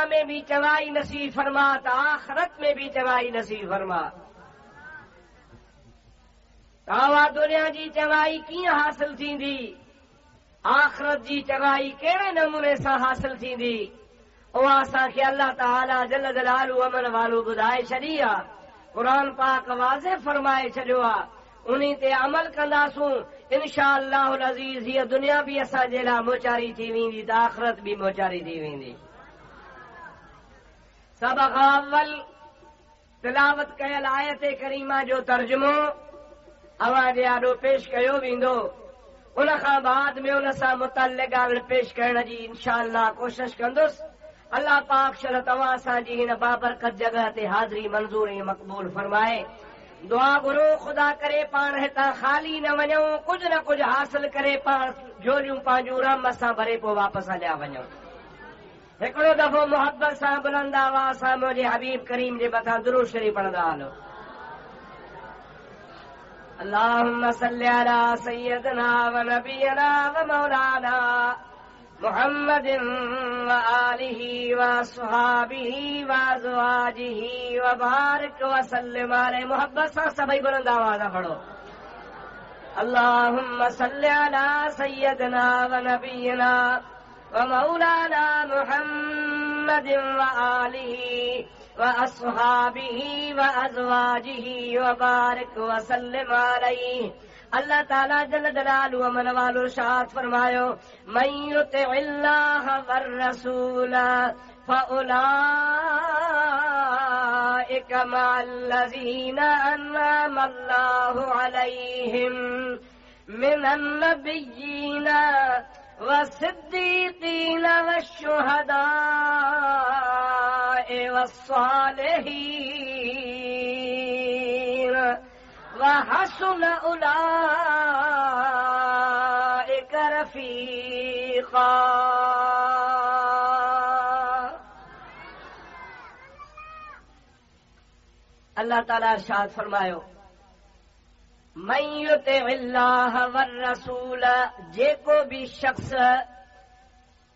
में भी चवाई नसीब फरमा त आखिरत में भी चवाई नसीब फरमा। तावा दुनिया जी चवाई कीअं हासिल थींदी, आखिरत जी चवाई कहिड़े नमूने सां हासिल थींदी, उहा असांखे अल्लाह ताला जल जलालहू अमन वालो ॿुधाए छॾी आहे। क़ुरान पाक वाज़े फरमाए छॾियो आहे, उन्ही ते अमल कंदासूं इंशा अल्लाहुल अज़ीज़ हीअ दुनिया बि असांजे लाइ मोचारी थी वेंदी त आखिरत बि मोचारी थी वेंदी। सभ खां अव्वल तिलावत कयल आयत करीमा जो तर्जुमो अवां जे आॾो पेश कयो वेंदो। उन खां बाद में उन सां मुतल्लिक़ ॻाल्हि पेश करण जी इंशा अल्लाह कोशिश कंदुसि। अल्लाह पाक शल तव्हां असांजी हिन बाबरकत जगह ते हाज़िरी मंज़ूर ऐं मक़बूल फरमाए। दुआ घुरो ख़ुदा करे पाण हितां ख़ाली न वञूं, कुझु न कुझु हासिल करे पाण झोलियूं पंहिंजूं रम सां भरे पोइ वापसि हलिया वञूं। हिकिड़ो दफ़ो मोहब्बत सां बुलंद आवाज़ सां मुंहिंजे हबीब करीम जे मथां दुरूद शरीफ़ पढ़ंदा हलो। अल्लाहुम्मा सल्लि अला सय्यदना व नबियना व मौलाना मुहम्मदिन व आलिही व अस्हाबिही व अज़वाजिही व बारिक व सल्लिम अलैहि। मोहब्बत सां सभई बुलंद आवाज़ पढ़ो। अल्लाहुम्मा सल्लि अला सय्यदना व नबियना व मौलाना मुहम्मदिन व आलिही व अस्हाबिही व अज़वाजिही व बारिक व सल्लिम अलैहि। अल्लाह ताला जल जलालहू अमन वालो इरशाद फरमायो, मन युतिइल्लाह वर रसूल फउलाइका मअल्लज़ीना अनअमा अल्लाहु अलैहिम मिनन नबिय्यीना वस्सिद्दीक़ीन वश्शुहदाए वस्सालिहीन वहसुन उलाइका रफीक़ा। अल्लाह ताला इरशाद फरमायो, मन युतिइल्लाह वर रसूल, जेको भी शख्स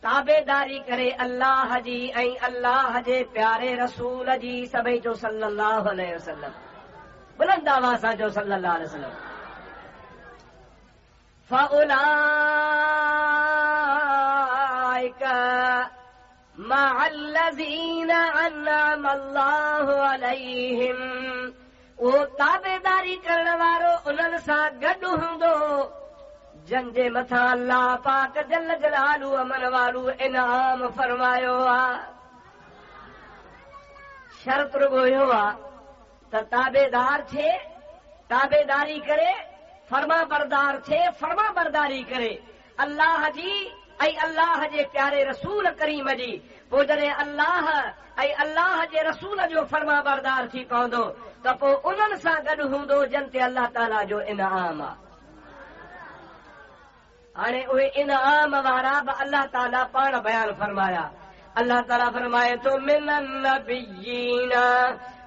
ताबेदारी करे अल्लाह जी ऐं अल्लाह जे प्यारे रसूल जी, सभई जो सल्लल्लाहु अलैहि वसल्लम, बुलंद आवाज़ सां जो सल्लल्लाहु अलैहि वसल्लम। फउलाइका मअल्लज़ीना अनअमा अल्लाहु अलैहिम, वो ताबेदारी करण वारो उन्हनि सां गॾु हूंदो जंहिंजे मथां अल्लाह पाक जल जलालहू अमन वालो इनाम फरमायो आहे। शर्त रुगो इहो आहे त ताबेदार थे, ताबेदारी करे, फर्मा बरदार थे, फर्मा बरदारी करे अल्लाह जी ऐं अल्लाह जे प्यारे रसूल करीम जी। पोइ जॾहिं अल्लाह ऐं अल्लाह जे रसूल जो फर्मा बरदार थी पवंदो त पोइ उन्हनि सां गॾु हूंदो जन ते अल्लाह ताला जो इनाम आहे। हाणे उहे इनाम वारा बि अल्लाह ताला पाण बयान फरमाया। अल्लाह ताला फरमाए थो, मिनन नबिय्यीना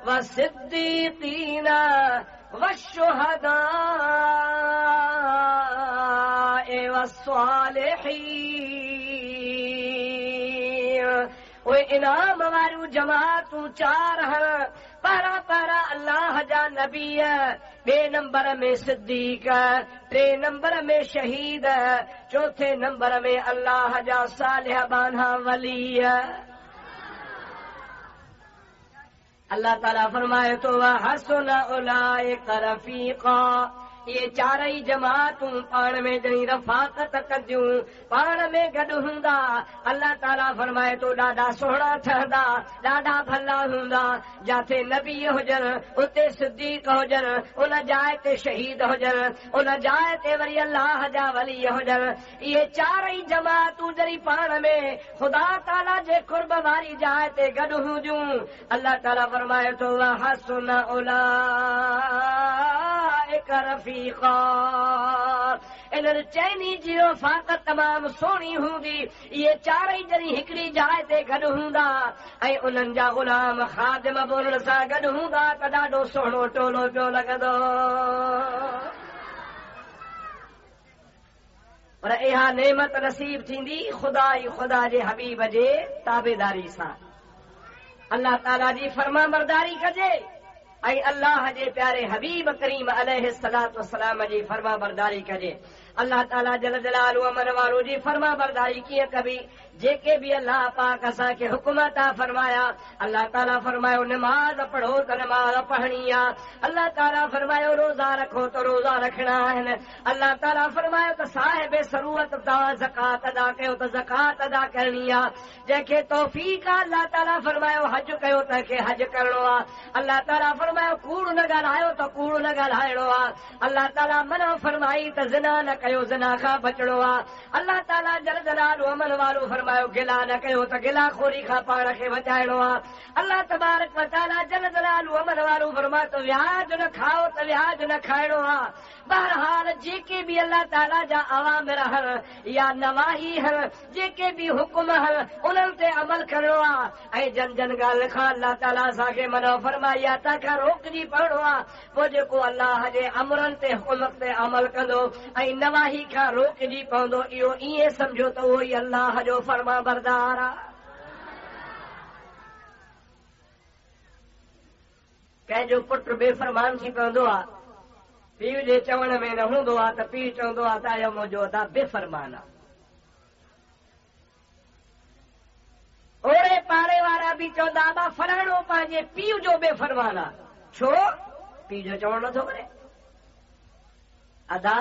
व सिद्दीक़ीना व शुहदाए व सालिहीन। उहे इनाम वारियूं जमातूं चार हण, पहिरां पहिरां अल्लाह जा नबी, ॿिए नंबर में सिद्दीक, टे नंबर में शहीद, चौथे नंबर में अल्लाह जा सालिह बाना वली। अल्लाह ताला फरमाए थो, हसन उलाइका रफीका, ये चारई जमातूं पाण में जणी रफ़ाक़त कंदियूं, पाण में गॾु हूंदा। अल्लाह ताला फरमाए थो, ॾाढा सुहिणा ठहंदा, ॾाढा भला हूंदा। जिथे नबी हुजनि उते सिद्दीक हुजनि, उन जाइ ते शहीद हुजनि, उन जाइ ते वरी अल्लाह जा वली हुजनि। इहे चारई जमातूं जॾहिं पाण में ख़ुदा ताला जे कुर्ब वारी जाइ ते गॾु हूंदियूं, अल्लाह ताला फरमाए थो, हसन उलाइका रफ़ीका। इन्हनि चइनी जी रफ़ाक़त तमामु सुहिणी हूंदी। इहे चारई जॾहिं हिकिड़ी जाइ ते गॾु हूंदा ऐं उन्हनि जा ग़ुलाम ख़ादिम बि उन्हनि सां गॾु हूंदा त ॾाढो सुहिणो टोलो पियो लॻंदो। पर इहा नेमत नसीब थींदी ख़ुदा ई ख़ुदा जे हबीब जे ताबेदारी सां। अल्लाह ताला जी फर्मा बरदारी कजे ऐं अल्लाह जे प्यारे हबीब करीम अलैहिस्सलातु वस्सलाम जी फर्मा बरदारी कजे। अल्लाह ताला जल जलालु अमन वारो जी फर्मा बरदारी कीअं कबी जेके भी अल्लाह पाक असां खे हुक्म अता फरमाया। अल्लाह ताला फरमायो नमाज पढ़ो त नमाज पढ़णी आहे। अल्लाह ताला फरमायो रोज़ा रखो त रोज़ा रखणा आहिनि। अल्लाह ताला फरमायो त साहिब ज़रूरत तव्हां ज़कात अदा कयो त ज़कात अदा करणी आहे। जंहिंखे तौफ़ीक़ आहे अल्लाह ताला फरमायो हज कयो त के हज करणो आहे। अल्लाह ताला फरमायो कूड़ न ॻाल्हायो त कूड़ न ॻाल्हाइणो आहे। अल्लाह ताला मना फरमाई त ज़िना न कयो ज़िना खां बचणो आहे। अल्लाह ताला जल जलालु अमन वारो फरमायो गिला न कयो त गिला खोरी खां पाण खे बचाइणो आहे। अल्लाह तबारक व तआला जल जलालु अमन वारो फरमायो त व्याज न खाओ त व्याज न खाइणो आहे। बहरहाल जेके भी अल्लाह ताला जा अवामिर हल या नवाही हल जेके भी हुकुम हल उन्हनि ते अमल करणो आहे। ऐं जन जन ॻाल्हि खां अल्लाह ताला असांखे मना फरमाई आहे तंहिंखां रोकजी पवणो आहे। पोइ जेको अल्लाह जे अमरनि ते हुकुम ते अमल कंदो ऐं नवाही खां रोकजी पवंदो इहो ईअं सम्झो त उहो ई अल्लाह जो फर्मा बरदार आहे। कंहिंजो पुट बेफ़रमान थी पवंदो आहे पीउ जे चवण में न हूंदो आहे त पीउ चवंदो आहे त आया मुंहिंजो अदा बेफ़रमान आहे। ओड़े पाड़े वारा बि चवंदा बा फलाणो पंहिंजे पीउ जो बेफ़रमान आहे। छो पीउ जो चवण नथो करे। अदा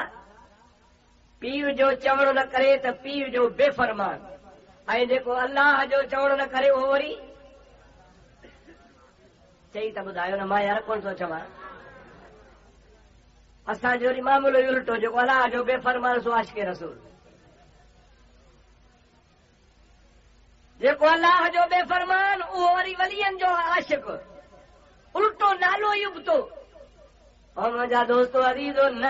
पीउ जो चवण न करे त पीउ जो बेफ़रमान ऐं जेको अल्लाह जो चवण न करे उहो वरी चई त ॿुधायो न मां यार कोन थो चवां। असांजो वरी मामूलो ई उल्टो जेको अल्लाह जो बेफ़रमान सो आशिक़े रसूल। जेको अल्लाह जो बेफ़रमान उहो वरी वलियनि जो आशिक़ उल्टो नालो ई उबतो। ऐं मुंहिंजा दोस्तो अज़ीज़ो न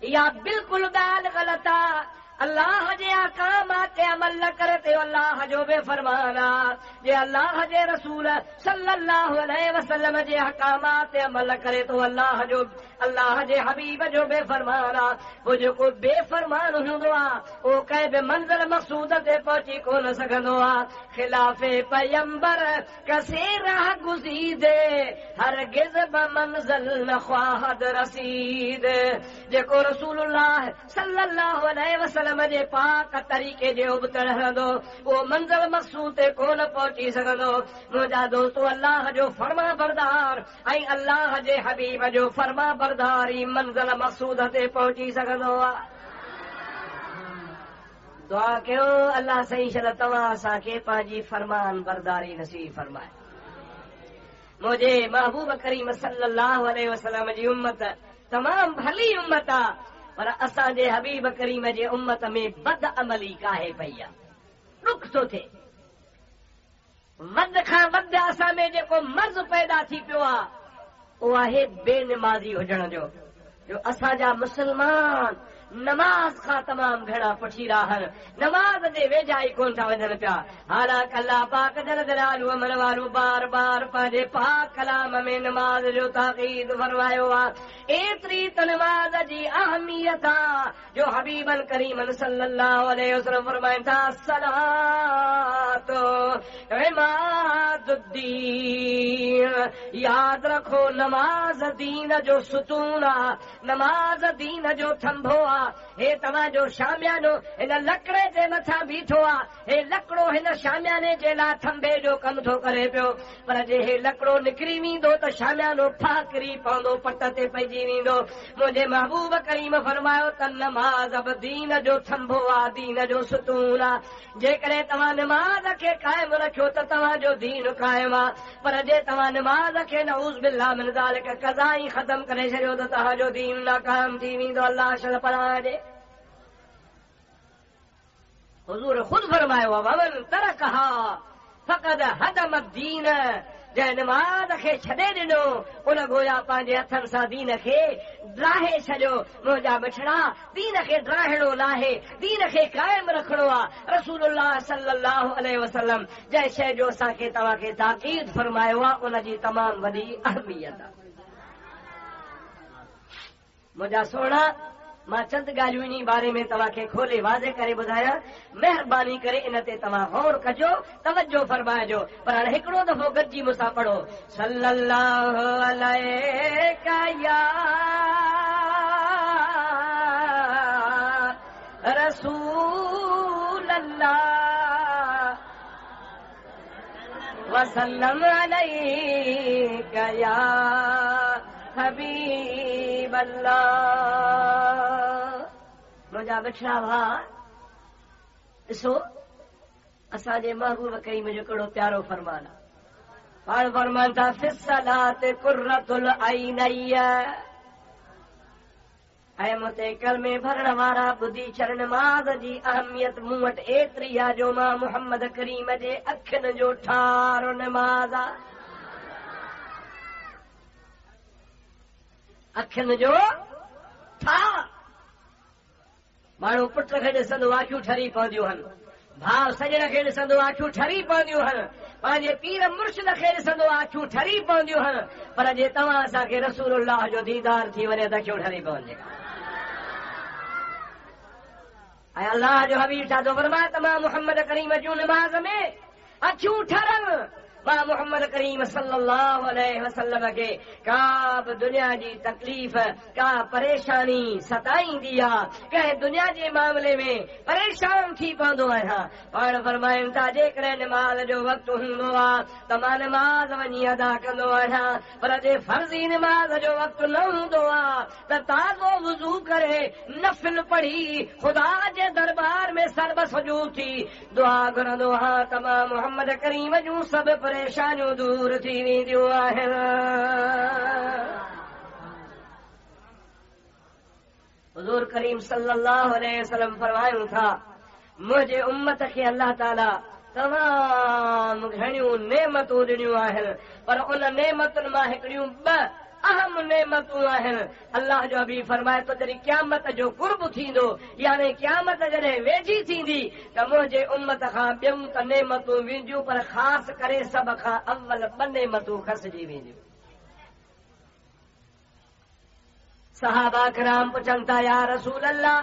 इहा बिल्कुलु ॻाल्हि ग़लति आहे। अल्लाह जे अहकामात ते अमल न करे ते अल्लाह जो बेफ़रमान आहे। जे अल्लाह जे रसूल सल्लल्लाहु अलैहि वसल्लम जे अहकामात ते अमल न करे तो अल्लाह जे हबीब जो बेफ़रमान आहे। पोइ जेको बेफ़रमान हूंदो आहे उहो कंहिं बि मंज़िल मक़सूद ते पहुची कोन सघंदो आहे। ख़िलाफ़े पैगंबर कसे राह गुज़ीदे हरगिज़ बमंज़िल न ख़्वाहद रसीद। जेको रसूलुल्लाह सल्लल्लाहु अलैहि वसल्लम जे पाक तरीक़े जे उबतड़ रहंदो उहो मंज़िल मक़सूद ते कोन पहुची सघंदो। मुंहिंजा दोस्तो अल्लाह जो फर्मा बरदार ऐं अल्लाह जे हबीब जो फर्मा बरदारी मंज़िल मक़सूद ते पहुची सघंदो आहे। दुआ कयो अल्लाह सही शल तव्हां असांखे पंहिंजी फरमान बरदारी नसीब फरमाए। मुंहिंजे महबूब करीम सल्लल्लाहु अलैहि वसल्लम जी उम्मत तमाम भली उम्मत आहे पर असांजे हबीब करीम जे उम्मत में बद अमली काहे पई आहे। ॾुख थो थिए वध खां वध असां में जेको मर्ज़ पैदा थी पियो आहे उहो आहे बेनिमाज़ी हुजण जो असांजा मुस्लमान नमाज खां तमाम घणा पुठी रहनि नमाज जे वेझा ई कोन था वञनि पिया। हालांकि अल्लाह पाक जल जलालु अमर वारो बार बार पंहिंजे पाक कलाम में नमाज जो ताक़ीद फरमायो आहे। एतिरी त नमाज जी अहमियत आहे जो हबीबन करीमन सल्लल्लाहु अलैहि वसल्लम फरमाइनि था सलातो इमादुद्दीन। यादि रखो नमाज दीन जो सुतून आहे। नमाज दीन जो थंभो आहे। हे तव्हांजो शामियानो हिन लकड़े जे मथां बीठो आहे। हे लकड़ो हिन शामियाने जे लाइ थंभे जो कमु थो करे पियो पर जे हे लकड़ो निकिरी वेंदो त शामियानो फाकिरी पवंदो पट ते पइजी वेंदो। मुंहिंजे महबूब करीम फरमायो त नमाज़ बि दीन जो थंभो आहे दीन जो सुतून आहे। जेकॾहिं तव्हां नमाज़ खे क़ाइमु रखियो त तव्हांजो दीन क़ाइमु आहे पर जे तव्हां नमाज़ खे नऊज़ बिल्लाह मिन ज़ालिक क़ज़ा ई ख़तमु करे छॾियो त तव्हांजो दीन नाकाम थी वेंदो। अल्लाह शल पनाह ॾे। हुज़ूर ख़ुदि फरमायो आहे वमन तरकहा फ़क़द हदम दीन। जंहिं नमाज़ खे छॾे ॾिनो उन गोया पंहिंजे हथनि सां दीन खे ड्राहे छॾियो। मुंहिंजा मिठड़ा दीन खे ड्राहिणो नाहे दीन खे क़ाइमु रखणो आहे। रसूलुल्लाह सल्लल्लाहु अलैहि वसल्लम जंहिं शइ जो असांखे तव्हांखे ताक़ीद फरमायो आहे उनजी तमामु वॾी अहमियत आहे। मुंहिंजा सोना मां चंद ॻाल्हियूं इन बारे में तव्हांखे खोले वाज़े करे ॿुधायां। महिरबानी करे इन ते तव्हां गौर कजो, तवजो फरमाइजो। पर हाणे हिकिड़ो दफ़ो गॾिजी मूंसां पढ़ो, सल्लल्लाहु अलैका या रसूल अल्लाह वसल्लम अलैका या हबीब अल्लाह। मुंहिंजा मिठड़ा भाउ, ॾिसो असांजे महबूब करीम जो कहिड़ो प्यारो फरमान आहे। पाण फरमान था फिस्सलात कुर्रतुल ऐनैय। ऐं मूंते कलमे भरण वारा ॿुधी छॾ, नमाज़ जी अहमियत मूं वटि एतिरी आहे जो मां मुहम्मद करीम जे अखियुनि जो ठारो नमाज़ आहे। अखियुनि जो ठार। माण्हू पुट खे ॾिसंदो अखियूं ठरी पवंदियूं आहिनि, भाउ सजण खे ॾिसंदो अखियूं ठरी पवंदियूं आहिनि, पंहिंजे पीर मुर्शिद खे ॾिसंदो अखियूं ठरी पवंदियूं आहिनि। पर जे तव्हां असांखे रसूलुल्लाह जो दीदार थी वञे त अखियूं ठरी पवंदियूं। ऐं अल्लाह जो हबीब छा थो फरमाए त मां मुहम्मद करीम जूं नमाज़ में अखियूं ठरनि। मां मुहम्मद करीम सल्लल्लाहु अलैहि वसल्लम खे का बि दुनिया जी तकलीफ़, का परेशानी सताईंदी आहे, कंहिं दुनिया जे मामले में परेशान थी पवंदो आहियां। पाण फरमाइनि था जेकॾहिं नमाज़ जो वक़्तु हूंदो आहे त मां नमाज़ वञी अदा कंदो आहियां, पर जे फर्ज़ी नमाज़ जो वक़्तु न हूंदो आहे त ताज़ो वुज़ू करे नफ़िल पढ़ी ख़ुदा जे दरबार में सरब सुजूद थी दुआ घुरंदो आहियां त मां मुहम्मद करीम जूं सभु परेशानियूं दूर थी वेंदियूं आहिनि। हुज़ूर करीम सल्लल्लाहु अलैहि वसल्लम फरमायूं था, मुंहिंजे उम्मत खे अल्लाह ताला तमामु घणियूं नेमतूं ॾिनियूं आहिनि, पर उन नेमतुनि मां हिकिड़ियूं ॿ अहम नेमतूं आहिनि। अल्लाह जो हबीब फरमाए तो जॾहिं क़यामत जो कुर्ब थींदो, यानी क़यामत जॾहिं वेझी थींदी त मुंहिंजे उम्मत खां ॿियूं त नेमतूं वेंदियूं, पर ख़ासि करे सभ खां अव्वल 2 नेमतूं खसिजी वेंदियूं। सहाबा किराम पुछनि था, या रसूल अल्लाह,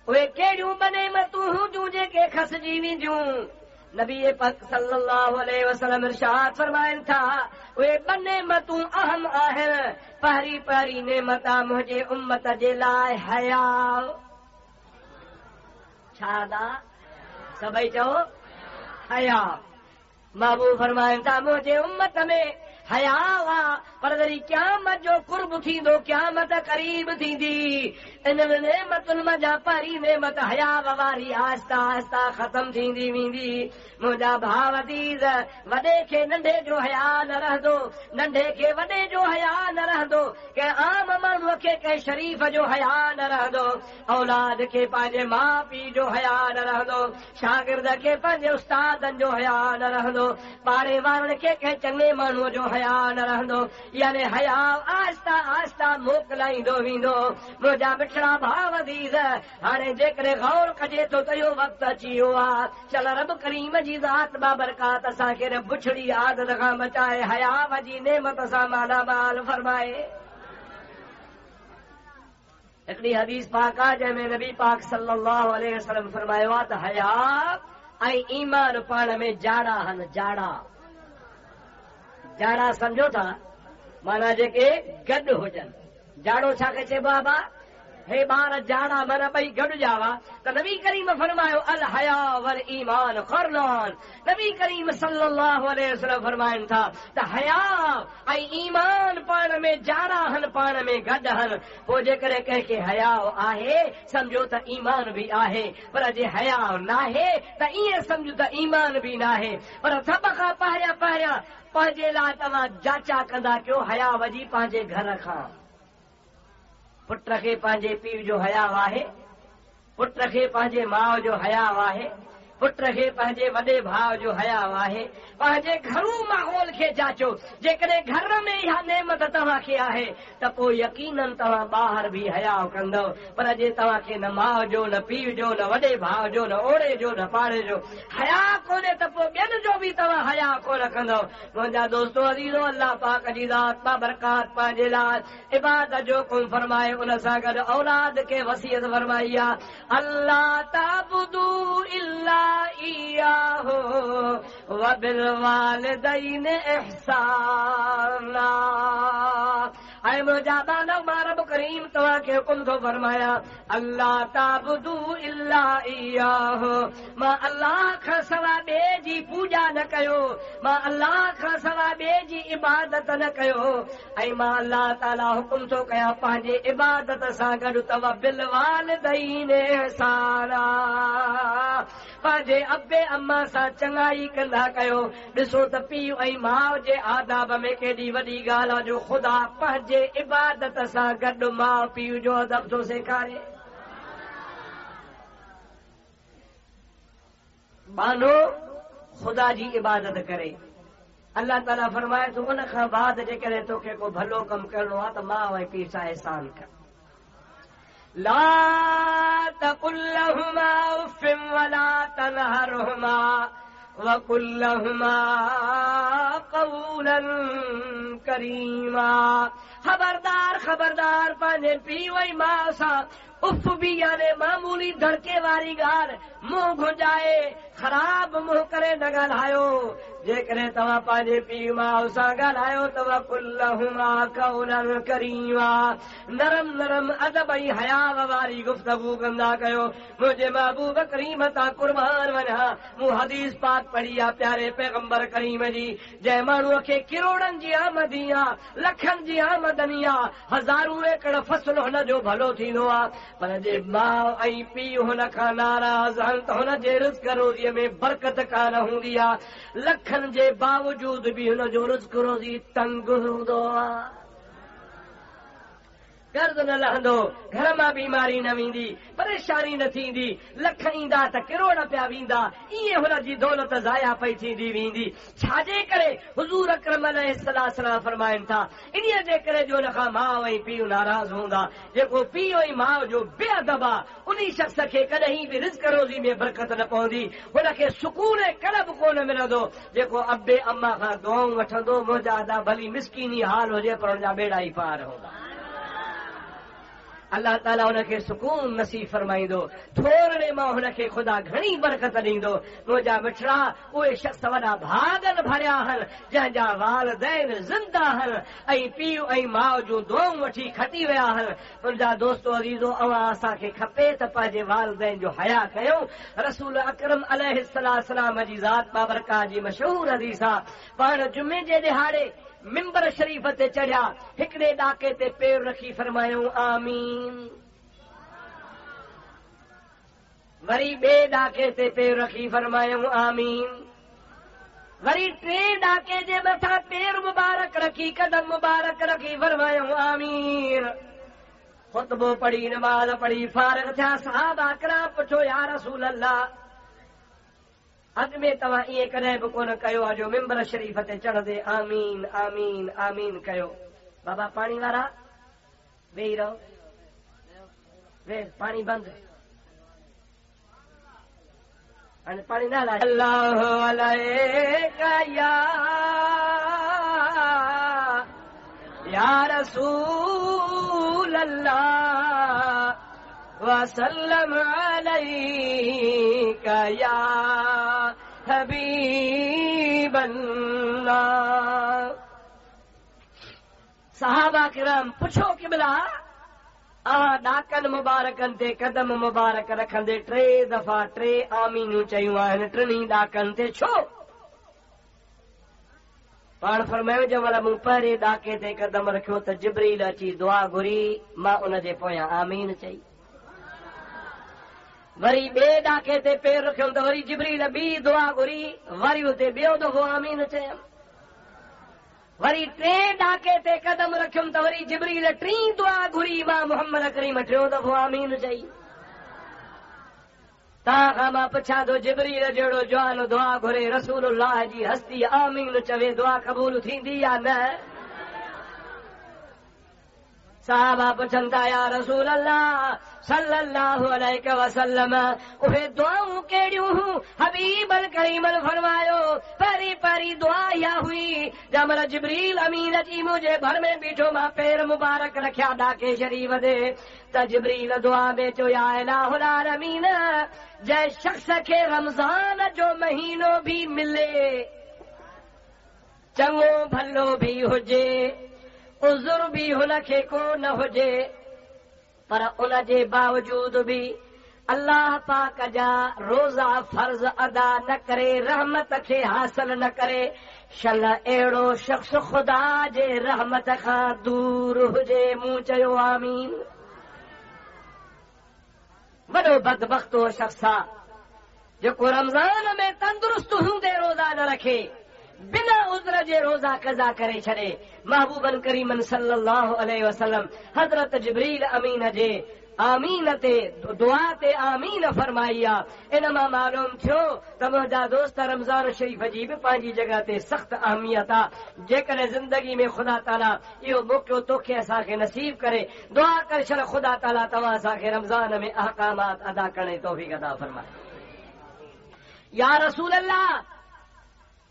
उहे कहिड़ियूं 2 नेमतूं हूंदियूं जेके खसिजी वेंदियूं? नबी पाक सल्लल्लाहु अलैहि वसल्लम इरशाद फरमाइनि था, उहे 2 नेमतूं अहम आहिनि। पहिरीं नेमत आहे मुंहिंजे उम्मत जे लाइ हया। छा दा सभई चओ हया। महबूब फरमाइनि था मुंहिंजे उम्मत में हया आहे, पर जॾहिं क़यामत जो कुर्ब थींदो, क़यामत क़रीब थींदी, इन नेमतुनि मंझां पहिरीं नेमत हया वारी आहिस्ता आहिस्ता ख़तम थींदी वेंदी। मुंहिंजा भाउ अज़ीज़, वॾे खे नंढे जो हया न रहंदो, नंढे खे वॾे जो हया न रहंदो, कंहिं आम माण्हूअ खे कंहिं शरीफ़ जो हया न रहंदो, औलाद खे पंहिंजे माउ पीउ जो हया न रहंदो, शागिर्द खे पंहिंजे उस्तादनि जो हया न रहंदो, पाड़े वारनि खे कंहिं चङे माण्हूअ जो हया न रहंदो। यानी हया आहिस्ता आहिस्ता मोकिलाईंदो वेंदो। मुंहिंजा मिठड़ा भाउ अज़ीज़, हाणे जेकॾहिं गौर कजे थो त इहो वक़्तु अची वियो आहे, चल रब करीम जी ज़ात बाबरकात असांखे न बुछड़ी आदत खां बचाए, हया जी नेमत सां माला माल फरमाए। हिकिड़ी हदीस पाक आहे जंहिंमें नबी पाक सल्लल्लाहु अलैहि वसल्लम फरमायो आहे त हया ऐं ईमान पाण में जाड़ा आहिनि। जाड़ा सम्झो था, माना जेके गॾु हुजनि। जाड़ो छा खे चइबो आहे बा? हे ॿार जाड़ा माना ॿई गॾु जावा। त नबी करीम फरमायो अल हया वल ईमान क़रनान। नबी करीम सल्लल्लाहु अलैहि वसल्लम फरमाइनि था त हया ऐं ईमान पाण में जाड़ा आहिनि, पाण में गॾु आहिनि। पोइ जेकॾहिं कंहिंखे हया आहे सम्झो त ईमान बि आहे, पर जे हया नाहे त ईअं सम्झो त ईमान बि नाहे। पर सभ खां पहिरियां पंहिंजे लाइ तव्हां जाचा कंदा कयो हया वजी पंहिंजे घर खां। पुट खे पंहिंजे पीउ जो हया आहे, पुट खे पंहिंजे माउ जो हया आहे, पुट खे पंहिंजे वॾे भाउ जो हया आहे। पंहिंजे घरू माहौल खे जाचो। जेकॾहिं घर में इहा नेमत तव्हांखे आहे त पोइ यकीनन तव्हां ॿाहिरि बि हया कंदव। पर जे तव्हांखे न माउ जो, न पीउ जो, न वॾे भाउ जो, न ओड़े जो, न पाड़े जो हया कोन्हे त पोइ ॿियनि जो बि तव्हां हया कोन कंदव। मुंहिंजा दोस्तो अज़ीज़ो, अल्लाह पाक जी ज़ात बाबरकात पंहिंजे लाइ इबादत जो हुकुम फरमाए, उन सां गॾु औलाद खे वसियत फरमाई आहे, अल्लाह ताबुदू इल्ला इयाहु व बिल वालिदैन इहसाना। ऐं मुंहिंजा बानव मां रब करीम तव्हांखे हुकुम थो फरमाया, अल्लाह ताबुदू इल्ला इयाहु, मां अल्लाह खां सवाइ ॿिए जी पूॼा न कयो, मां अल्लाह खां सवाइ ॿिए जी इबादत न कयो। ऐं मां अल्लाह ताला हुकुम थो कयां पंहिंजे इबादत सां गॾु तव बिल वालिदैन इहसाना, पंहिंजे अबे अम्मा सां चङाई कंदा कयो। ॾिसो त पीउ ऐं माउ जे आदाब में केॾी वॾी ॻाल्हि आहे जो ख़ुदा पंहिंजे इबादत सां गॾु माउ पीउ जो अदब थो सेखारे। बानो ख़ुदा जी इबादत करे। अल्लाह ताला फरमाए थो, उन खां बाद जेकॾहिं तोखे को भलो कमु करणो आहे त माउ ऐं पीउ सां एहसान कर। ला तकुल लहुमा उफ़्फ़िन वला तनहरहुमा वकुल लहुमा क़ौलन करीमा। खबरदार खबरदार, पंहिंजे पीउ ऐं माउ सां उफ़ बि याने मामूली धड़के वारी ॻाल्हि मुंहुं घुंजाए ख़राब मुंहुं करे न ॻाल्हायो। जेकॾहिं तव्हां पंहिंजे पीउ माउ सां ॻाल्हायो त वकुल लहुमा क़ौलन करीमा, नरम नरम अदब ऐं हया वारी गुफ़्तगू कंदा कयो। मुंहिंजे महबूब करीम तां क़ुर्बान वञा, मूं हदीस पाक पढ़ी आहे प्यारे पैगंबर करीम जी, जंहिं माण्हूअ खे किरोड़नि जी आमदी आहे, लखनि जी आमदनी आहे, हज़ारूं एकड़ फसल हुन जो भलो थींदो आहे, पर जे माउ ऐं पीउ हुन खां नाराज़ आहिनि त हुन जे रिज़्क़ रोज़ीअ में बरकत कान हूंदी आहे। लखनि जे बावजूद बि हुन जो रिज़्क़ रोज़ी तंग हूंदो आहे। कर्ज़ न लहंदो, घर मां बीमारी न वेंदी, परेशानी न थींदी, लख ईंदा त किरोड़ पिया वेंदा, ईअं हुन जी दौलत ज़ाया पई थींदी वेंदी। छाजे करे? हुज़ूर अकरम अलैहिस्सलाम फरमाइनि था, इन्हीअ जे करे जो हुन खां माउ ऐं पीउ नाराज़ हूंदा। जेको पीउ ऐं माउ जो बेअदब आहे, उन शख़्स खे कॾहिं बि रिज़्क़ रोज़ी में बरकत न पवंदी, हुनखे सुकून कड़ब कोन मिलंदो। जेको अबे अम्मा खां दुआऊं वठंदो, मुंहिंजा अदा भली मिसकीनी हाल हुजे पर हुनजा बेड़ा ई पार हूंदा। अल्लाह ताला हुनखे सुकून नसीब फरमाईंदो, थोरणे मां हुनखे ख़ुदा घणी बरकत ॾींदो। मुंहिंजा मिठड़ा, उहे शख़्स वॾा भागन भरिया आहिनि जंहिंजा वालिदैन ज़िंदा आहिनि ऐं पीउ ऐं माउ जूं दुआऊं वठी खटी विया आहिनि। मुंहिंजा दोस्तो अज़ीज़ो, अवां असांखे खपे त पंहिंजे वालिदैन जो हया कयूं। रसूल अकरम अलैहिस्सलाम जी ज़ात बाबरकात जी मशहूर हदीस आहे, पाण जुमे जे ॾिहाड़े मिंबर शरीफ ते चढ़िया, हिकिड़े ॾाके ते पेर रखी फरमायूं आमीन, वरी ॿिए ॾाके ते पेर रखी फरमायूं आमीन, वरी टे ॾाके जे मथां पेर मुबारक रखी, कदम मुबारक रखी फरमायूं आमीन। ख़ुतबो पढ़ी, नमाज़ पढ़ी, फारिग थिया, सहाबा किराम पुछो, या रसूल अल्लाह, अॻ में तव्हां ईअं कॾहिं बि कोन कयो आहे जो मिंबर शरीफ ते चढ़ंदे आमीन आमीन आमीन कयो? बाबा पाणी वारा वेही रहो, वे पाणी बंदि, हाणे पाणी न हलाए। अल्लाहु अलैका या रसूल अल्लाह वसल्लम अलैका या हबीब अल्लाह। सहाबा किराम पुछो क़िबला, ॾाकनि मुबारकनि ते कदम मुबारक रखंदे टे दफ़ा टे आमीनूं चयूं आहिनि, टिनी ॾाकनि ते छो? पाण फरमायो, जंहिं महिल मूं पहिरें ॾाके ते कदम रखियो त जिब्रील अची दुआ घुरी, मां उन जे पोयां आमीन चई। वरी ॿिए ॾाके ते पेर रखियो त वरी जिब्रील ॿी दुआ घुरी, वरी उते ॿियो दफ़ो आमीन चयमि। वरी टे ॾाके ते कदम रखियुमि त वरी जिब्रील टी दुआ घुरी, मां मोहम्मद करीम टियों दफ़ो आमीन चई। तां मां पुछां थो जिब्रील जहिड़ो जवान दुआ घुरे रसूलुल्लाह जी हस्ती आमीन चवे दुआ क़बूल थींदी या न? साहबा पुछनि था या रसूल अल्लाह सल्लल्लाहु अलैहि वसल्लम उहे दुआऊं कहिड़ियूं हूं? हबीब अल करीम फरमायो पहिरीं पहिरीं दुआ इहा हुई जमल जिब्रील अमीन अची मुंहिंजे भर में बीठो मां पेर मुबारक रखिया डाके शरीफ दे त जिब्रील दुआ में चयो या इलाहुल आलमीन जंहिं शख्स खे रमज़ान जो महीनो भी मिले चङो भलो भी हुजे उज़ुर भी हुनखे को न हुजे पर उन जे बावजूद भी अल्लाह पाक जा रोज़ा फर्ज़ अदा न करे रहमत खे हासिल न करे शल अहिड़ो शख्स ख़ुदा जे रहमत खां दूर हुजे। मूं चयो आमीन। वॾो बदबख्त उहो शख्स आहे जेको रमज़ान में तंदुरुस्त हूंदे रोज़ा न रखे बिना उज़्र जे रोज़ा कज़ा करे छॾे। महबूबन करीमन सल्लल्लाहु अलैहि वसल्लम हज़रत जिब्रील अमीन जे आमीन ते दुआ ते आमीन फरमाई आहे। इन मां मालूम थियो त मुंहिंजा दोस्त रमज़ान शरीफ़ जी बि पंहिंजी जॻह ते सख़्त अहमियत आहे। जेकॾहिं ज़िंदगी में ख़ुदा ताला इहो मौक़ो तोखे असांखे नसीब करे दुआ करे छॾ ख़ुदा ताला तव्हां असांखे रमज़ान में अहकामात अदा करण जी तौफ़ीक़ अता फरमाए। या रसूल अल्लाह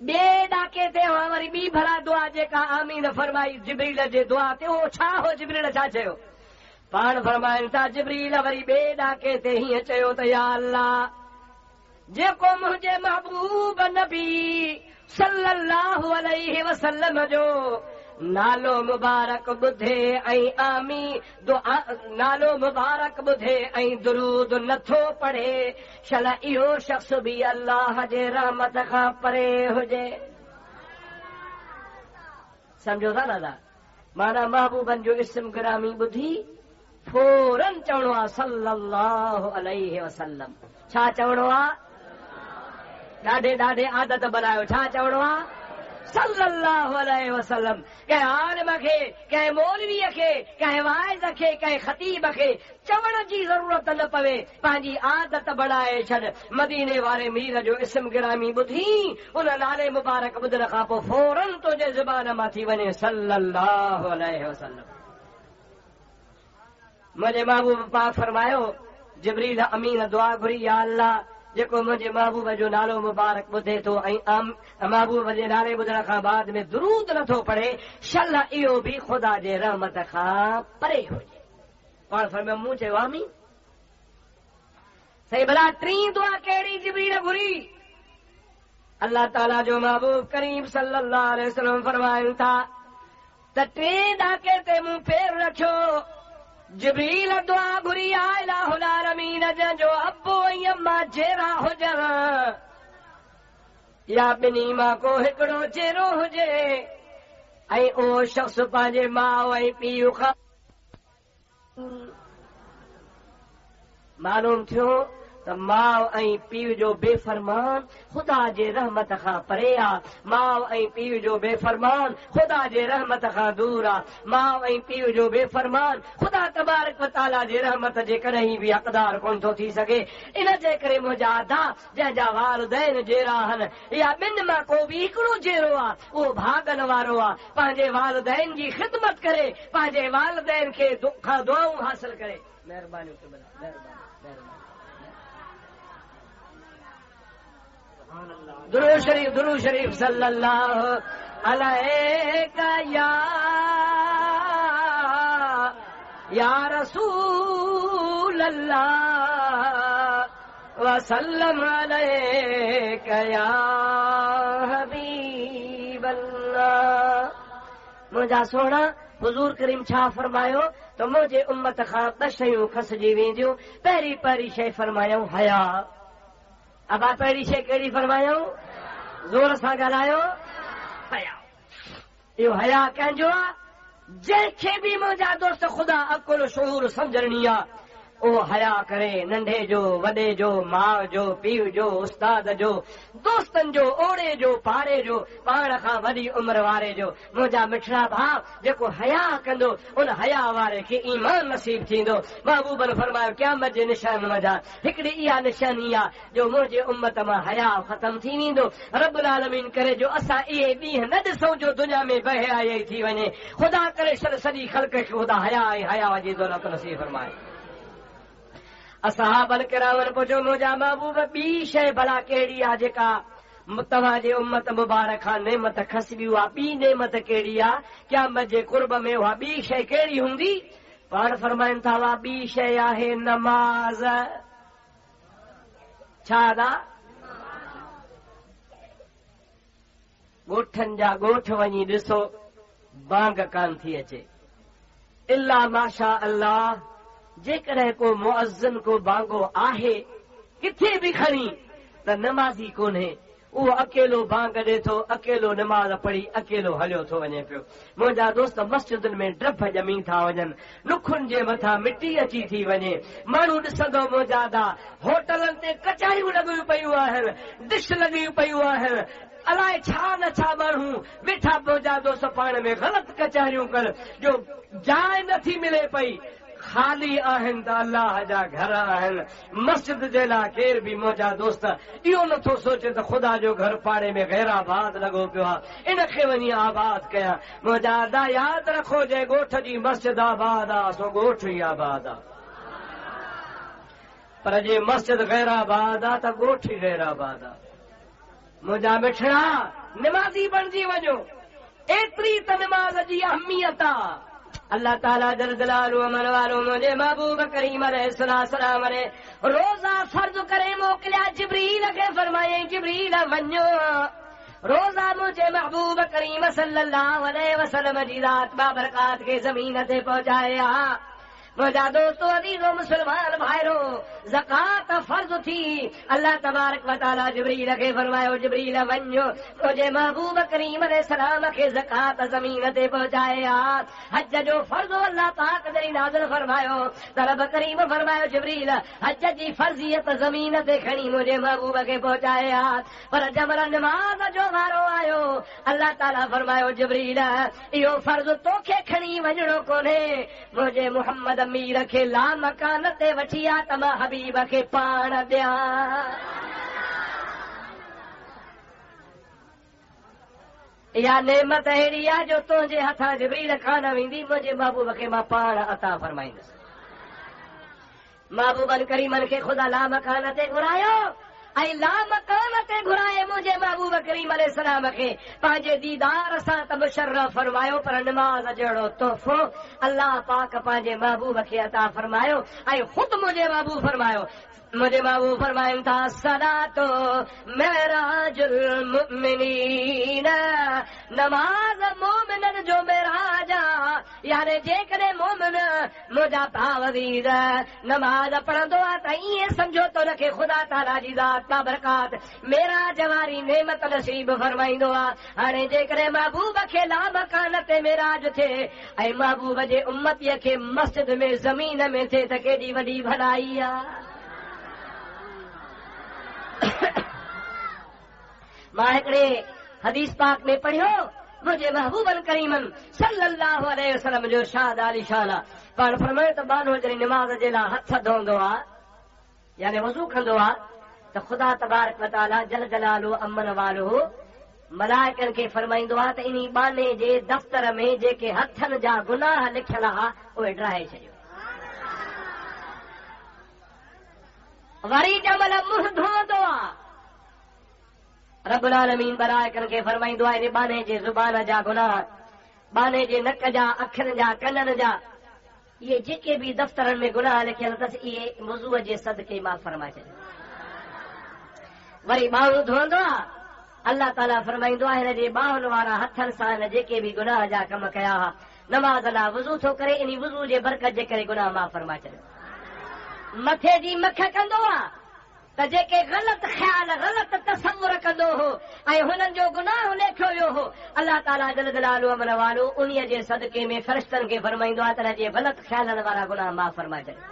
ॿिए ॾाके ते वरी ॿी भला दुआ जेका आमीन फरमाई जिब्रील जे दुआ ते उहो छा हो? जिब्रील छा चयो? पाण फरमाइनि था जिब्रील वरी ॿिए ॾाके ते हीअं चयो त या अल्लाह जेको मुंहिंजे महबूब नबी सल्लल्लाहु अलैहि वसल्लम जो नालो मुबारक ॿुधे ऐं आमी दुआ नालो मुबारक ॿुधे ऐं दुरूद नथो पढ़े शल इहो शख्स बि अल्लाह जे रहमत खां परे हुजे। सम्झो था दादा? माना महबूबन जो इस्म गिरामी ॿुधी फौरन चवणो आहे सल्लल्लाहु अलैहि वसल्लम। छा चवणो आहे? ॾाढे ॾाढे आदत बनायो। छा चवणो आहे? सल्लल्लाहु अलैहि वसल्लम। कंहिं आलिम खे कंहिं मौलवीअ खे कंहिं वाइज़ खे कंहिं ख़तीब खे चवण जी ज़रूरत न पवे। पंहिंजी आदत बनाए छॾ। मदीने वारे मीर जो इस्म गिरामी ॿुधी उन नाले मुबारक ॿुधण खां पोइ फौरन तुंहिंजे ज़ुबान मां थी वञे सल्लल्लाहु अलैहि वसल्लम। मुंहिंजे महबूब पाक फरमायो जिब्रील अमीन दुआ घुरी या अल्लाह जेको मुंहिंजे महबूब जो नालो मुबारक ॿुधे थो ऐं महबूब जे नाले ॿुधण खां बाद में दुरूद नथो पढ़े शल इहो बि ख़ुदा जे रहमत खां परे हुजे। पाण फरमायो मूं चयो आमीन। सही भला टीं दुआ कहिड़ी जिब्रील घुरी? अल्लाह ताला जो महबूब करीम सल्लल्लाहु अलैहि वसल्लम फरमाइनि था त टे ॾाके ते मूं पेर रखियो जिब्रील दुआ घुरी आहे इलाहुल आलमीन जंहिंजो अबो ऐं अम्मा जहिड़ा हुजनि या ॿिन्ही मां को हिकिड़ो चेरो हुजे ऐं उहो शख़्स पंहिंजे माउ ऐं पीउ खां मालूम थियो त माउ ऐं पीउ जो बेफ़रमान ख़ुदा जे रहमत खां परे आहे। माउ ऐं पीउ जो बेफ़रमान ख़ुदा जे रहमत खां दूर आहे। माउ ऐं पीउ जो बेफ़रमान ख़ुदा तबारक व तआला जे रहमत जे कॾहिं बि हक़दार कोन थो थी सघे। इन जे करे मुंहिंजा अदा जंहिंजा वालिदैन जहिड़ा आहिनि या ॿिनि मां को बि हिकिड़ो जहिड़ो आहे उहो भागन वारो आहे। पंहिंजे वालिदैन जी ख़िदमत करे पंहिंजे वालिदैन खे खां दुआऊं हासिल करे। महिरबानी दुरूद शरीफ सल्लल्लाहु अलैहि या रसूल अल्लाह वसल्लम अलैका या हबीब अल्लाह। मुंहिंजा सोना हुज़ूर करीम छा फरमायो त मुंहिंजे उम्मत खां ॿ शयूं खसिजी वेंदियूं। पहिरीं पहिरीं शइ फरमायूं हया। अबा पहिरीं शइ कहिड़ी फरमायूं? ज़ोर सां ॻाल्हायो। हया। इहो हया कंहिंजो आहे? जंहिंखे बि मुंहिंजा दोस्त ख़ुदा अकुल शूर सम्झणी आहे ओ हया करे नंढे जो वॾे जो माउ जो पीउ जो उस्ताद जो दोस्तनि जो ओड़े जो पाड़े जो पाण खां वॾी उमिरि वारे जो मुंहिंजा मिठड़ा भाउ जेको हया कंदो उन हया वारे खे ईमान नसीब थींदो। महबूबन फरमायो क़यामत जे निशान मजा हिकिड़ी इहा निशानी आहे जो मुंहिंजे उम्मत मां हया ख़तम थी वेंदो। रब्बुल आलमीन करे जो असां इहे ॾींहं न ॾिसूं जो दुनिया में बेहयाई थी वञे। ख़ुदा करे सॼी ख़ल्क़ खे ख़ुदा हया ऐं हया जी दौलत नसीब फरमाए। असहाबन किरामन पुछो मुंहिंजा महबूब ॿी शइ भला कहिड़ी आहे जेका तव्हांजे उम्मत मुबारक खां नेमत खसबी आहे? ॿी नेमत कहिड़ी आहे क़यामत जे कुर्ब में? उहा ॿी शइ कहिड़ी हूंदी? पाण फरमाइनि था उहा ॿी शइ आहे नमाज़। छा दा? ॻोठनि जा ॻोठ वञी ॾिसो बांग कान थी अचे इल्ला माशा अल्लाह। जेकॾहिं को मुअज़्ज़िन को बांगो आहे किथे बि खणी त नमाज़ी कोन्हे, उहो अकेलो बांग ॾे थो, अकेलो नमाज़ पढ़ी अकेलो हलियो थो वञे पियो। मुंहिंजा दोस्त मस्जिदुनि में डफ ॼमी था वञनि, नुखुनि जे मथां मिटी अची थी वञे। माण्हू ॾिसंदो मुंहिंजा दा होटलनि ते कचायूं लॻियूं पयूं आहिनि, डिश लॻियूं पयूं आहिनि, अलाए छा न छा माण्हू वेठा मुंहिंजा दोस्त पाण में ग़लति कचारियूं कर जो जाइ नथी मिले पई। खाली आहिनि त अल्लाह जा घर आहिनि। मस्जिद जे लाइ केर बि मुंहिंजा दोस्त इहो नथो सोचे त ख़ुदा जो घर पाड़े में गैराबाद लॻो पियो आहे, इन खे वञी आबाद कयां। मुंहिंजा अदा यादि रखो जे ॻोठ जी मस्जिद आबाद आहे सो ॻोठ ई आबाद आहे, पर जे मस्जिद गैराबाद आहे त ॻोठ ई गैराबाद आहे। मुंहिंजा मिठड़ा निमाज़ी बणिजी वञो, एतिरी त निमाज़ जी अहमियत आहे। अल्लाह ताला जल जलालु अमन वालो मुंहिंजे महबूब करीम अलैहिस्सलाम ने रोज़ा फर्ज़ करे मोकिलिया। जिब्रील खे फरमायईं जिब्रील वञो रोज़ा मुंहिंजे महबूब करीम सल्लल्लाहु अलैहि वसल्लम जी ज़ात बाबरकात खे ज़मीन ते पहुचाया। मुंहिंजा दोस्तो अज़ीज़ो मुस्लमान भाइरो ज़कात फर्ज़ थी। अल्लाह तबारक व तआला जिब्रील खे फरमायो जिब्रील वञो मुंहिंजे महबूब करीम अलैहिस्सलाम खे ज़कात ज़मीन ते पहुचाया। हज जो फर्ज़ अल्लाह पाक जरी नाज़िल फरमायो त रब करीम फरमायो जिब्रील हज जी फर्ज़ियत ज़मीन ते खणी मुंहिंजे महबूब खे पहुचाया। पर जमल नमाज़ जो वारो आयो अल्लाह ताला फरमायो जिब्रील इहो फर्ज़ तोखे खणी वञणो कोन्हे, मुंहिंजे मुहम्मद मीर खे ला मकान ते वठी आ त मां हबीब खे पाण ॾियां। इहा नेमत अहिड़ी आहे जो तुंहिंजे हथां जिब्रील कान वेंदी, मुंहिंजे महबूब खे मां पाण अता फरमाईंदुसि। महबूबन करीमन खे ख़ुदा ला मकान ते घुरायो ऐं ला मकान ते घुराए मुंहिंजे महबूब करीम अलैहिस्सलाम खे पंहिंजे दीदार सां त मुशर्रफ फरमायो। पर नमाज़ जहिड़ो तोहफ़ो अल्लाह पाक पंहिंजे महबूब खे अता फरमायो ऐं ख़ुदि मुंहिंजे महबूब फरमायो। मुंहिंजे महबूब फरमाइनि था सलातो मेराजुल मुमिनीन, नमाज़ मोमिननि जो मेराज आहे। यानी जेकॾहिं मोमिन मुंहिंजा भाउ अज़ीज़ नमाज़ पढ़ंदो आहे त ईअं सम्झो त हुनखे ख़ुदा ताला जी ज़ात बाबरकात मेराज वारी नेमत नसीब फरमाईंदो आहे। हाणे जेकॾहिं महबूब खे ला मकान ते मेराज थिए ऐं महबूब जे उम्मतीअ खे मस्जिद में ज़मीन में थिए त केॾी वॾी भलाई आहे। मां हिकिड़े हदीस पाक में पढ़ियो मुंहिंजे महबूबन करीमन सल्लल्लाहु अलैहि वसल्लम जो शाद आलीशान पाण फरमायो त बानो जॾहिं निमाज़ जे लाइ हथ धोईंदो आहे यानी वज़ू कंदो आहे त ख़ुदा तबारक व तआला जल जलालु अमन वालो मलाइकनि खे फरमाईंदो आहे त इन बाने जे दफ़्तर में जेके हथनि जा गुनाह लिखियल आहे उहे ड्राहे छॾियो। वरी जमल मुंहुं धोईंदो आहे रब्बुल आलमीन मलाइकनि खे फरमाईंदो आहे इन बाने जे ज़ुबान जा गुनाह, बाने जे नक जा, अखियुनि जा, कननि जा, इहे जेके बि दफ़्तरनि में गुनाह लिखियल अथसि इहे वज़ूअ जे सदके मां फरमाए छॾियो। वरी ॿाहूं धोईंदो आहे अल्लाह ताला फरमाईंदो आहे हिन जे ॿाहुनि वारा हथनि सां हिन जेके बि गुनाह जा कम कया हुआ नमाज़ लाइ वज़ू थो करे, इन वज़ू जे बरकत जे करे गुनाह मां फरमाए छॾियो। मथे जी मख कंदो आहे त जेके ग़लति ख़्याल ग़लति तसव्वुर कंदो हो ऐं हुननि जो गुनाह लेखियो वियो हो अल्लाह ताला जल जलालु अमन वालो उन्हीअ जे सदके में फ़रिश्तनि खे फरमाईंदो आहे त हिन जे ग़लति ख़्यालनि वारा गुनाह मां फरमाए छॾियो।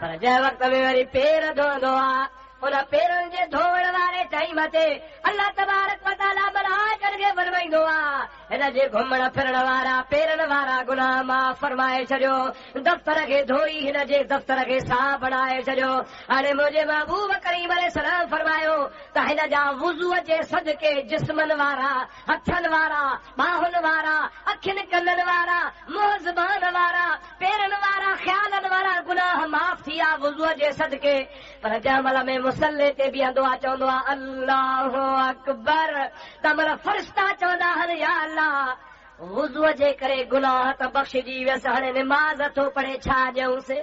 पर जंहिं वक़्त में वरी पेर धोईंदो आहे उन पेरनि जे धोइण वारे टाइम ते अल्लाह तबारक व तआला मलाइकनि खे फरमाईंदो आहे हिन जे घुमण फिरण वारा पेरनि वारा गुनाह माफ़ फरमाए छॾियो, दफ़्तर खे धोई हिन जे दफ़्तर खे साफ़ बणाए छॾियो। हाणे मुंहिंजे महबूब करीम अलैहिस्सलाम फरमायो त हिन जा वुज़ूअ जे सदके जिस्मनि वारा, हथनि वारा, ॿाहुनि वारा, अखियुनि कननि वारा, मुंहं ज़ुबान वारा, पेरनि वारा, ख़्यालनि वारा गुनाह माफ़ थी विया वुज़ूअ जे सदके। पर जंहिं महिल में मुसल्ले ते बीहंदो आहे चवंदो आहे अल्लाहु अकबर, त महिल फ़रिश्ता चवंदा आहिनि या अल्लाह वुज़ूअ जे करे गुनाह त बख़्शिजी वियसि, हाणे निमाज़ थो पढ़े छा ॾियूंसि।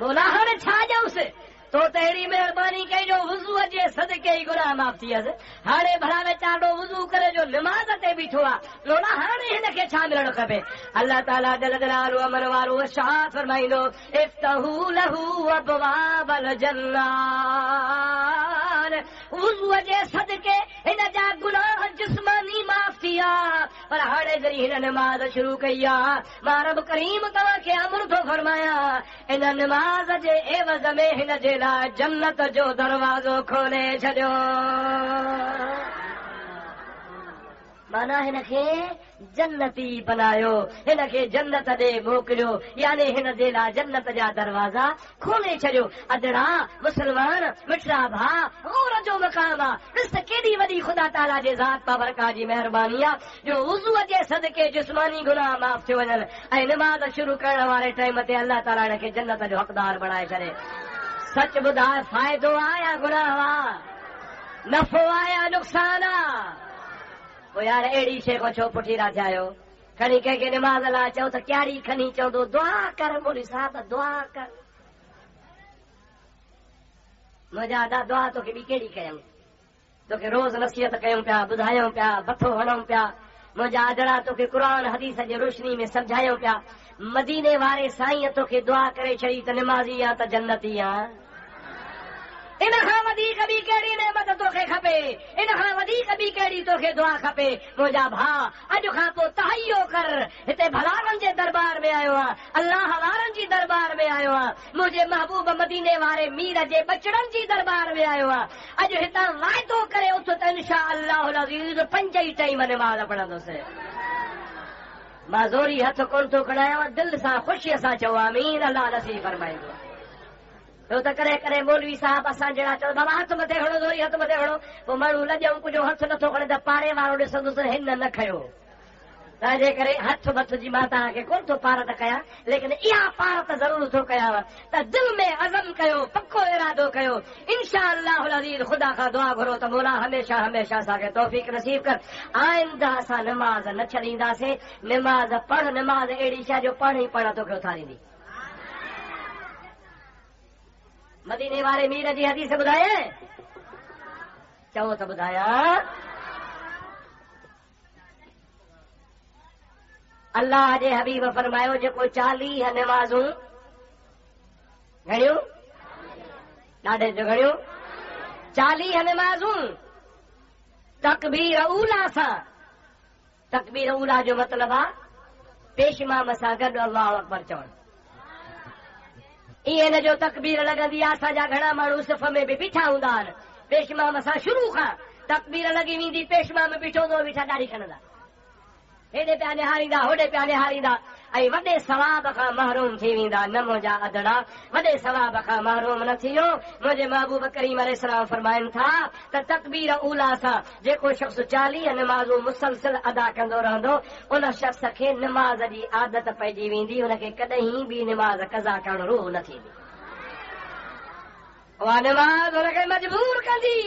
मोला हाणे छा ॾियूंसि, तो त अहिड़ी महिरबानी कई जो वुज़ूअ जे सदके ई गुनाह माफ़ थी वियसि। हाणे भला वीचारो वुज़ू करे जो निमाज़ ते बीठो आहे, लोला हाणे हिन खे छा मिलणु खपे। अल्लाह ताला जल जलालहु अमर वारो इरशाद फरमाईंदो इफ्तहू लहू अबवाबल जन्नात, वुज़ूअ जे सदके हिन जा गुनाह जिस्मानी माफ़ थी विया। पर हाणे जॾहिं हिन निमाज़ शुरू कई आहे, मां रब करीम तव्हांखे अमर थो फरमायां इन निमाज़ जे एवज़ में हिन जे लाइ जन्नत जो दरवाज़ो खोले छॾियो। माना हिन खे जन्नती बनायो, हिन खे जन्नत ॾे मोकिलियो, यानी हिन जे लाइ जन्नत जा दरवाज़ा खोले छॾियो। अदड़ा मुसलमान मिठड़ा भाउ, गौर जो मक़ाम आहे। ॾिस केॾी वॾी ख़ुदा ताला जे ज़ात बाबरका जी महिरबानी आहे जो वुज़ूअ जे सदके जिस्मानी गुनाह माफ़ थी वञनि ऐं निमाज़ शुरू करण वारे टाइम ते अल्लाह ताला हिन खे जन्नत जो हक़दार बणाए छॾे। सच ॿुधाए, फ़ाइदो आहे या गुनाह आहे, नफ़ो आहे या नुक़सान आहे? पोइ यार अहिड़ी शइ खां छो पुठीरा थिया आहियो। खणी कंहिंखे निमाज़ लाइ चओ त कहिड़ी खणी चवंदो दुआ कर मोली साहब, दुआ कर। मुंहिंजा अदा दुआ तोखे ॿी कहिड़ी कयूं, तोखे रोज़ नसीहत कयूं पिया, ॿुधायूं पिया, बथो हणूं पिया। मुंहिंजा अदड़ा तोखे क़ुर हदीस जी रोशनी में सम्झायूं पिया। मदीने वारे साईं तोखे दुआ करे छॾी त निमाज़ी आहे त जन्नती आहे। इन खां वधीक ॿी कहिड़ी नेमत तोखे खपे, इन खां वधीक ॿी कहिड़ी तोखे दुआ खपे। मुंहिंजा भाउ अॼु खां पोइ तहैयो कर, हिते भलारनि जे दरबार में आयो आहे, अल्लाह वारनि जी दरबार में आयो आहे, मुंहिंजे महबूब मदीने वारे मीर जे बचड़नि जी दरबार में आयो आहे। अॼु हितां वाइदो करे उथ त इंशा अल्लाहुल अज़ीज़ 5 ई टाइम निमाज़ पढ़ंदुसि। मां ज़ोरी हथ कोन थो खणायां, दिलि सां ख़ुशीअ सां चओ आमीन, अल्लाह नसीब फरमाईंदो। छो त करे करे मौलवी साहब असां जहिड़ा चवंदा बाबा हथ मथे खणो, ज़ोरी हथ मथे खणो, पोइ माण्हू लॼऊं कुझु हथ नथो खणे त पाड़े वारो ॾिसंदुसि हिन न खयो। तंहिंजे करे हथ मथ जी मां तव्हांखे कोन थो पारत कयां, लेकिन इहा पारत ज़रूर थो कयांव त दिलि में अज़म कयो, पको इरादो कयो। इंशा अल्लाहुल अज़ीज़ ख़ुदा खां दुआ घुरो त मौला हमेशा हमेशा असांखे तौफ़ीक़ नसीब कर। आइंदा असां निमाज़ न छॾींदासीं। निमाज़ पढ़, निमाज़ अहिड़ी शइ जो पढ़ ई पढ़ तोखे उथारींदी। मदीने वारे मीर जी हदीस ॿुधाए, चओ त ॿुधायां। अल्लाह जे हबीब फरमायो जेको 40 निमाज़ूं घणियूं, ॾाढे जो घणियूं, 40 निमाज़ूं तकबीर ऊला सां, तकबीर ऊला जो मतिलबु आहे पेशमाम सां गॾु अल्लाहु अकबर चवणु। ईअं हिन जो तकबीर लॻंदी आहे। असांजा घणा माण्हू सिफ़ में बि बीठा हूंदा आहिनि, पेशमाम सां शुरू खां तकबीर लॻी वेंदी, पेशमाम बीठो हूंदो, बीठा ॾाढी खणंदा, हेॾे पिया निहारींदा, होॾे पिया निहारींदा ऐं वॾे सवाब खां महरूम थी वेंदा। न मुंहिंजा अदड़ा, वॾे सवाब खां महरूम न थियो। मुंहिंजे महबूब करीम अलैहिस्सलाम फरमाइनि था त तकबीर ऊला सां जेको शख़्स 40 निमाज़ूं मुसलसिल अदा कंदो रहंदो, उन शख़्स खे निमाज़ जी आदत पइजी वेंदी, हुनखे कॾहिं बि निमाज़ कज़ा करणु रूह न थींदी। उहा निमाज़ हुनखे मजबूर कंदी,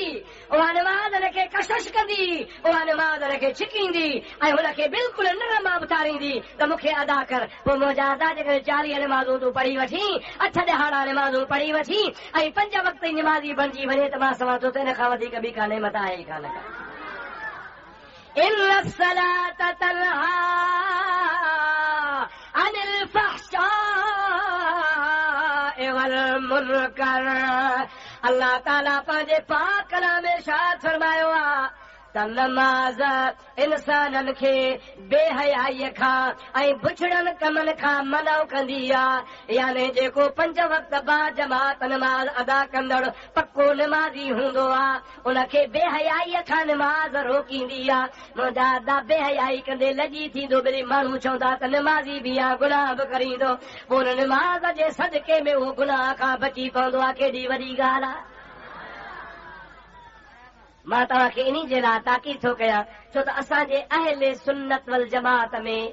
उहा निमाज़ हुनखे कशिश कंदी, उहा निमाज़ हुनखे छिकींदी ऐं हुनखे बिल्कुलु नरम उतारींदी त मूंखे अदा कर। पोइ मुंहिंजा अदा जेकॾहिं 40 निमाज़ूं तूं पढ़ी वठी, 8 ॾहाड़ा निमाज़ूं पढ़ी वठी ऐं 5 वक़्त जी निमाज़ी बणिजी वञे त मां सवां थो त हिन खां वधीक ॿी का नेमत आहे ई कान। इन्न सलात तनहा अनिल फहशाए वल मुनकर। अल्लाह ताला पंहिंजे पाक कलाम में इरशाद फरमायो आहे त नमाज़ इंसाननि खे बेहयाईअ खां ऐं बुछड़नि कमनि खां मना कंदी आहे। यानी जेको 5 वक़्त बा जमात नमाज़ अदा कंदड़ पक्को नमाज़ी हूंदो आहे उनखे बेहयाईअ खां नमाज़ रोकींदी आहे। मुंहिंजा अदा बेहयाई कंदे लॻी थींदो वरी माण्हू चवंदा त नमाज़ी बि आहे गुनाह बि करींदो पोइ हुन नमाज़ जे सदके में उहो गुनाह खां बची पवंदो आहे। केॾी वॾी ॻाल्हि आहे। मां तव्हांखे इन जे लाइ ताक़ीद थो कयां छो त असांजे अहले सुन्नत वल जमात में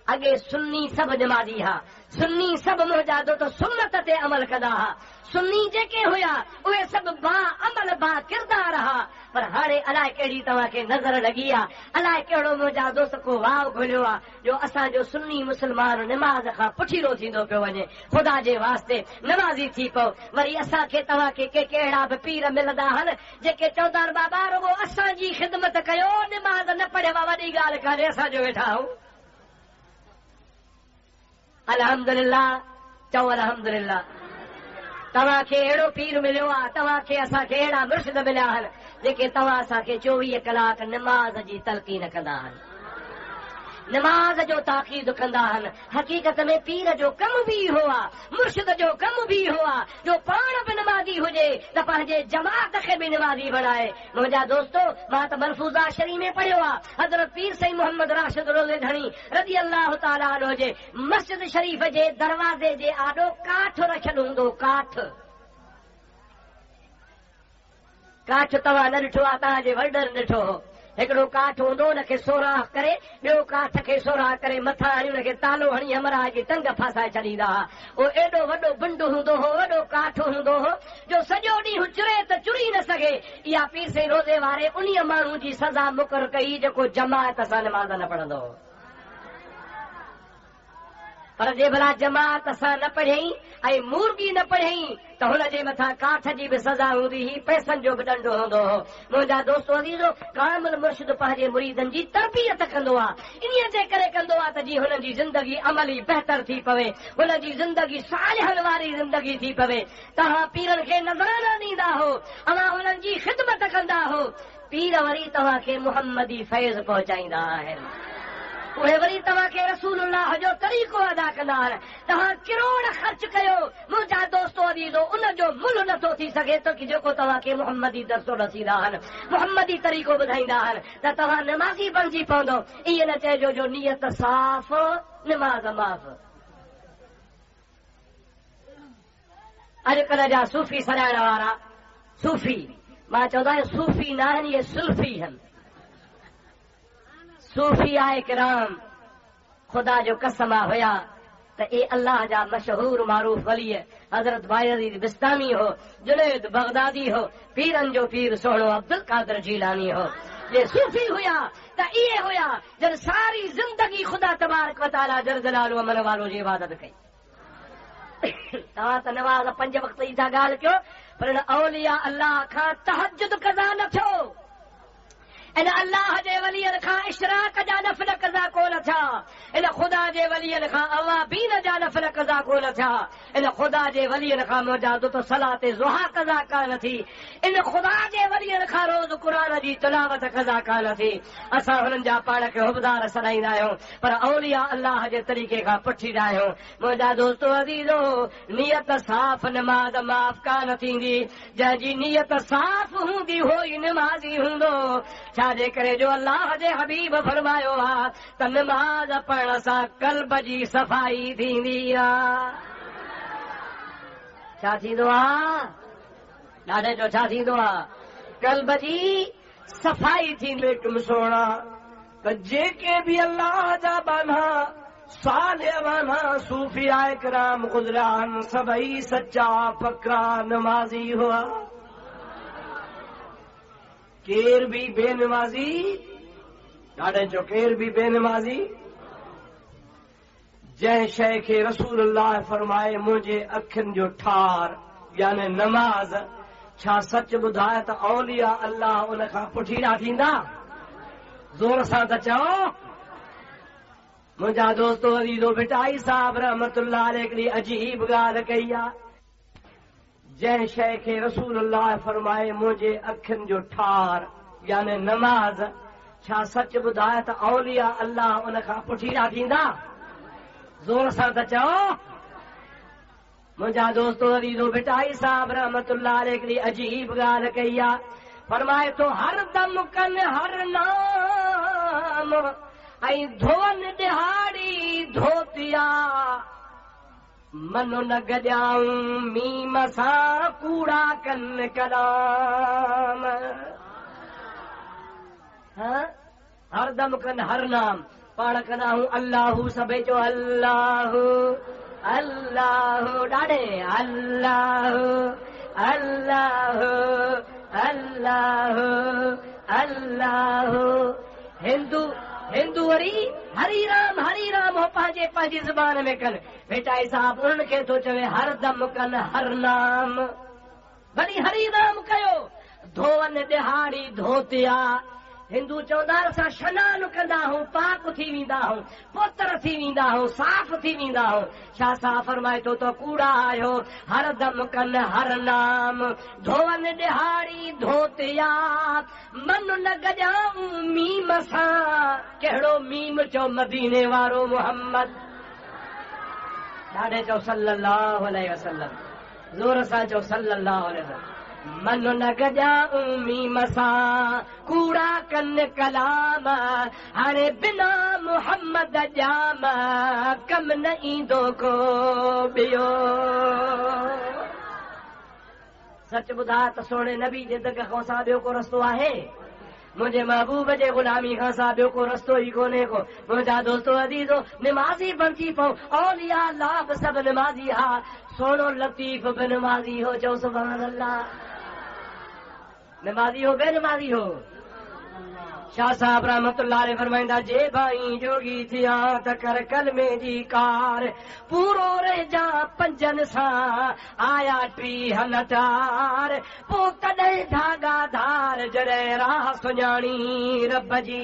अॻे सुन्नी सभु नमाज़ी हुआ। सुन्नी सभु मुंहिंजा दोस्त सुन्नत ते अमल कंदा हुआ। सुन्नी जेके हुया उहे सभु बा अमल बा किरदार हुआ। पर हाणे अलाए कहिड़ी तव्हांखे नज़र लॻी आहे अलाए कहिड़ो मुंहिंजा दोस्त को वाव घुलियो आहे जो असांजो सुन्नी मुस्लमान नमाज़ खां पुठीरो थींदो पियो वञे। ख़ुदा जे वास्ते नमाज़ी थी पओ। वरी असांखे तव्हांखे के कहिड़ा बि पीर मिलंदा आहिनि जेके चवंदा आहिनि बाबा रुगो असांजी ख़िदमत कयो नमाज़ न पढ़ियो वॾी ॻाल्हि कान्हे असांजो वेठा आहियूं। अल्हम्दुलिल्लाह चओ अल्हम्दुलिल्लाह। तव्हांखे अहिड़ो पीर मिलियो आहे तव्हांखे असांखे अहिड़ा मुर्शिद मिलिया आहिनि जेके तव्हां असांखे 24 कलाक नमाज़ जी तलक़ीन कंदा आहिनि नमाज़ जो ताक़ीद कंदा आहिनि। हक़ीक़त में पीर जो कमु बि इहो आहे मुर्शिद जो कमु बि इहो आहे जो पाण बि नमाज़ी हुजे त पंहिंजे जमात खे बि नमाज़ी बणाए। मुंहिंजा दोस्तो मां त मलफूज़ा शरीफ़ में पढ़ियो आहे हज़रत पीर साईं मोहम्मद राशिद रोज़ेधणी रज़ी अल्लाह ताला अन्हु जे मस्जिद शरीफ़ जे दरवाज़े जे आॾो काठ रखियलु हूंदो। काठ तव्हां न ॾिठो आहे तव्हांजे वॾनि ॾिठो हो। हिकिड़ो काठ हूंदो हुनखे सोराह करे ॿियो काठ खे सोराह करे मथां हणी हुनखे तालो हणी हमराह जी टंग फासाए छॾींदा हुआ। उहो एॾो वॾो बिंड हूंदो हो वॾो काठ हूंदो हो जो सॼो ॾींहुं चुरे त चुरी न सघे। इहा पीर साईं रोज़े वारे उन माण्हू जी सज़ा मुक़ररु कई जेको जमात सां नमाज़ न पढ़ंदो हो। पर जे भला जमात सां न पढ़ियईं ऐं मूर्गी न पढ़ियईं त हुनजे मथां काठ जी बि सज़ा हूंदी हुई पैसनि जो बि ॾंडो हूंदो हो। मुंहिंजा दोस्तो अज़ीज़ो कामिल मुर्शिद पंहिंजे मुरीदनि जी तरबियत कंदो आहे इन्हीअ जे करे कंदो आहे त जीअं हुननि जी ज़िंदगी अमली बहितर थी पवे हुन जी ज़िंदगी सालिहनि वारी ज़िंदगी थी पवे। तव्हां पीरनि खे नज़राना ॾींदा हो अवां हुननि जी ख़िदमत कंदा हो पीर वरी तव्हांखे मुहम्मदी फैज़ पहुचाईंदा आहिनि। उहे वरी तव्हांखे रसूलुल्लाह जो तरीक़ो अदा कंदा आहिनि। तव्हां किरोड़ ख़र्च कयो मुंहिंजा दोस्तो अज़ीज़ो उनजो मुल्ह नथो थी सघे त की जेको तव्हांखे मुहम्मदी दर्सो रसींदा आहिनि मुहम्मदी तरीक़ो ॿुधाईंदा आहिनि त तव्हां नमाज़ी बणिजी पवंदो। ईअं न चइजो जो नियत साफ़ नमाज़ माफ़। अॼुकल्ह जा सूफ़ी सॾाइण वारा सूफ़ी मां चवंदो आहियां सूफ़ी न आहिनि इहे सुल्फ़ी आहिनि। सूफ़ी आहे किराम ख़ुदा जो कसम हुया त ए अल्लाह जा मशहूर मारूफ वली हज़रत बायज़ीद बिस्तामी हो जुनैद बगदादी हो पीरनि जो पीर सोहणो अब्दुल कादिर जीलानी हो। ये सूफ़ी हुया त इहे हुया जन सारी ज़िंदगी ख़ुदा तबारक व तआला जल जलालु अमन वालो जी इबादत कई। तव्हां त नमाज़ 5 वक़्त जी था ॻाल्हि कयो पर इन औलिया अल्लाह खां तहज्जुद कज़ा न थियो इन अल्लाह जे वलियन खां इशराक जा नफ़ल कज़ा कोन थिया इन ख़ुदा जे वलियन खां अवाबीन जा नफ़ल कज़ा कोन थिया इन ख़ुदा जे वलियन खां मुजाहिद तो सलात ज़ुहा कज़ा कान थी इन ख़ुदा जे वलियन खां रोज़ क़ुरान जी तिलावत कज़ा कान थी। असां हुननि जा पाण खे हुबदार सॾाईंदा आहियूं पर औलिया अल्लाह जे तरीक़े खां पुठींदा आहियूं। मुंहिंजा दोस्तो अज़ीज़ो नियत साफ़ नमाज़ माफ़ कान थींदी जंहिंजी नियत साफ़ हूंदी हो ई नमाज़ी हूंदो। छाजे करे जो अल्लाह जे हबीब फरमायो आहे त नमाज़ पढ़ण सां क़ल्ब जी सफ़ाई थींदी आहे। छा थींदो आहे ॾाढे जो छा थींदो आहे क़ल्ब जी सफ़ाई थींदी। सोणा त जेके बि अल्लाह जा बाना सालिह बाना सूफ़िया किराम गुज़रिया आहिनि सभई सचा पक्का नमाज़ी हुआ। केर भी बेनमाज़ी ॾाढे जो केर भी बेनमाज़ी जंहिं शइ खे रसूलुल्लाह फरमाए मुंहिंजे अखियुनि जो ठार यानी नमाज़ छा सच ॿुधाए त औलिया अल्लाह उन खां पुठीरा थींदा? ज़ोर सां त चओ। मुंहिंजा दोस्तो अज़ीज़ो बिटाई साहब रहमतुल्लाह अलैह हिकिड़ी अजीब ॻाल्हि कई आहे जंहिं शइ खे रसूलुल्लाह फरमाए मुंहिंजे अखियुनि जो ठार यानी नमाज छा सच ॿुधाए त औलिया अल्लाह उन खां पुठीरा थींदा? ज़ोर सां त चओ। मुंहिंजा दोस्तो अज़ीज़ो बिटाई साहब रहमतुल्लाह अलैह हिकिड़ी अजीब ॻाल्हि कई आहे। फरमाए थो हर दम कन हर नाम ऐं धोन दिहाड़ी धोतिया मनो न गॼाऊं मीम सां कूड़ा कन कलाम। हर दम कन हर नाम पाण कंदा हूं अल्लाह सभई चो अल्लाह अल्लाह ॾाढे अल्लाह अल्लाह अल्लाह अल्लाह। हिंदू वरी हरी राम हो पंहिंजे पंहिंजी ज़ुबान में कनि। बेटा साहब उन्हनि खे थो चवे हर दम कनि हर नाम, वरी हरी राम कयो धोवन दिहाड़ी धोतिया। हिंदू चवंदा असां शनान कंदा आहियूं, पाक थी वेंदा आहियूं, पोतर थी वेंदा आहियूं, साफ़ थी वेंदा आहियूं। छा साफ़ फरमाए थो त कूड़ा आहियो हर दम कन हर नाम धोवन दिहाड़ी धोतिया मन न गॼाऊं मीम सां। कहिड़ो मीम चओ? मदीने वारो मोहम्मद। ॾाढे चओ सल्लल्लाहु अलैहि वसल्लम, ज़ोर सां चओ सल्लल्लाहु अलैहि वसल्लम। मन न गॼाऊं मीम सां कूड़ा कन कलाम हाणे बिना मोहम्मद जाम कम न ईंदो को ॿियो। सच ॿुधा त सोणे नबी जे दग खां सां ॿियो को रस्तो आहे? मुंहिंजे महबूब जे गुलामी खां सां ॿियो को रस्तो ई कोन्हे को। मुंहिंजा दोस्तो अज़ीज़ो निमाज़ी बणजी पओ। औलिया अल्लाह बि सभु निमाज़ी हा, सोनो लतीफ़ बि निमाज़ी हो। चओ सुभान अल्लाह। निमाज़ी हो बेनिमाज़ी हो। शाह साहब रहमतुल्लाह अलैह फरमाईंदा जे भाई जोगी थिया त कर कलमे जी कार पूरो रहिजा पंजन सां आया टी हनटार पोइ कॾहिं धागा धार जॾहिं राह सुञाणी रब जी।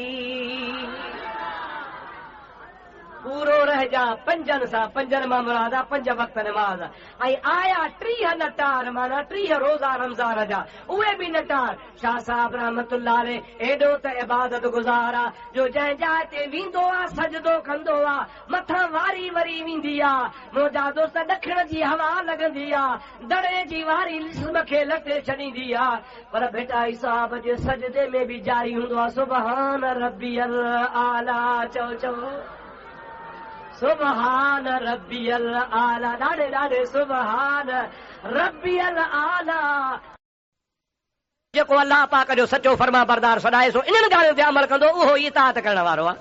पूरो रहिजा पंजन सां, पंजन मां मुराद आहे 5 वक़्त नमाज़ ऐं आया 30 नटार माना 30 रोज़ा रमज़ान जा उहे बि नटार। शाह साहब रहमतुल्लाह अलैह एॾो त इबादत गुज़ार आहे जो जंहिं जाइ ते वेंदो आहे सजदो कंदो आहे मथां वारी वरी वेंदी आहे। मुंहिंजा दोस्त ॾखिण जी हवा लॻंदी आहे, दड़े जी वारी लिस्म खे लटे छॾींदी आहे, पर बेटा साहब जे सजदे में बि जारी हूंदो आहे सुभान रब्बियल आला। चओ चओ सुभान रब्बियल आला। ॾाढे ॾाढे सुभान रब्बियल आला। जेको अल्लाह पाक जो सचो फरमा बरदार सदाए सो इन्हनि ॻाल्हियुनि ते अमल कंदो उहो ई इताअत करण वारो आहे।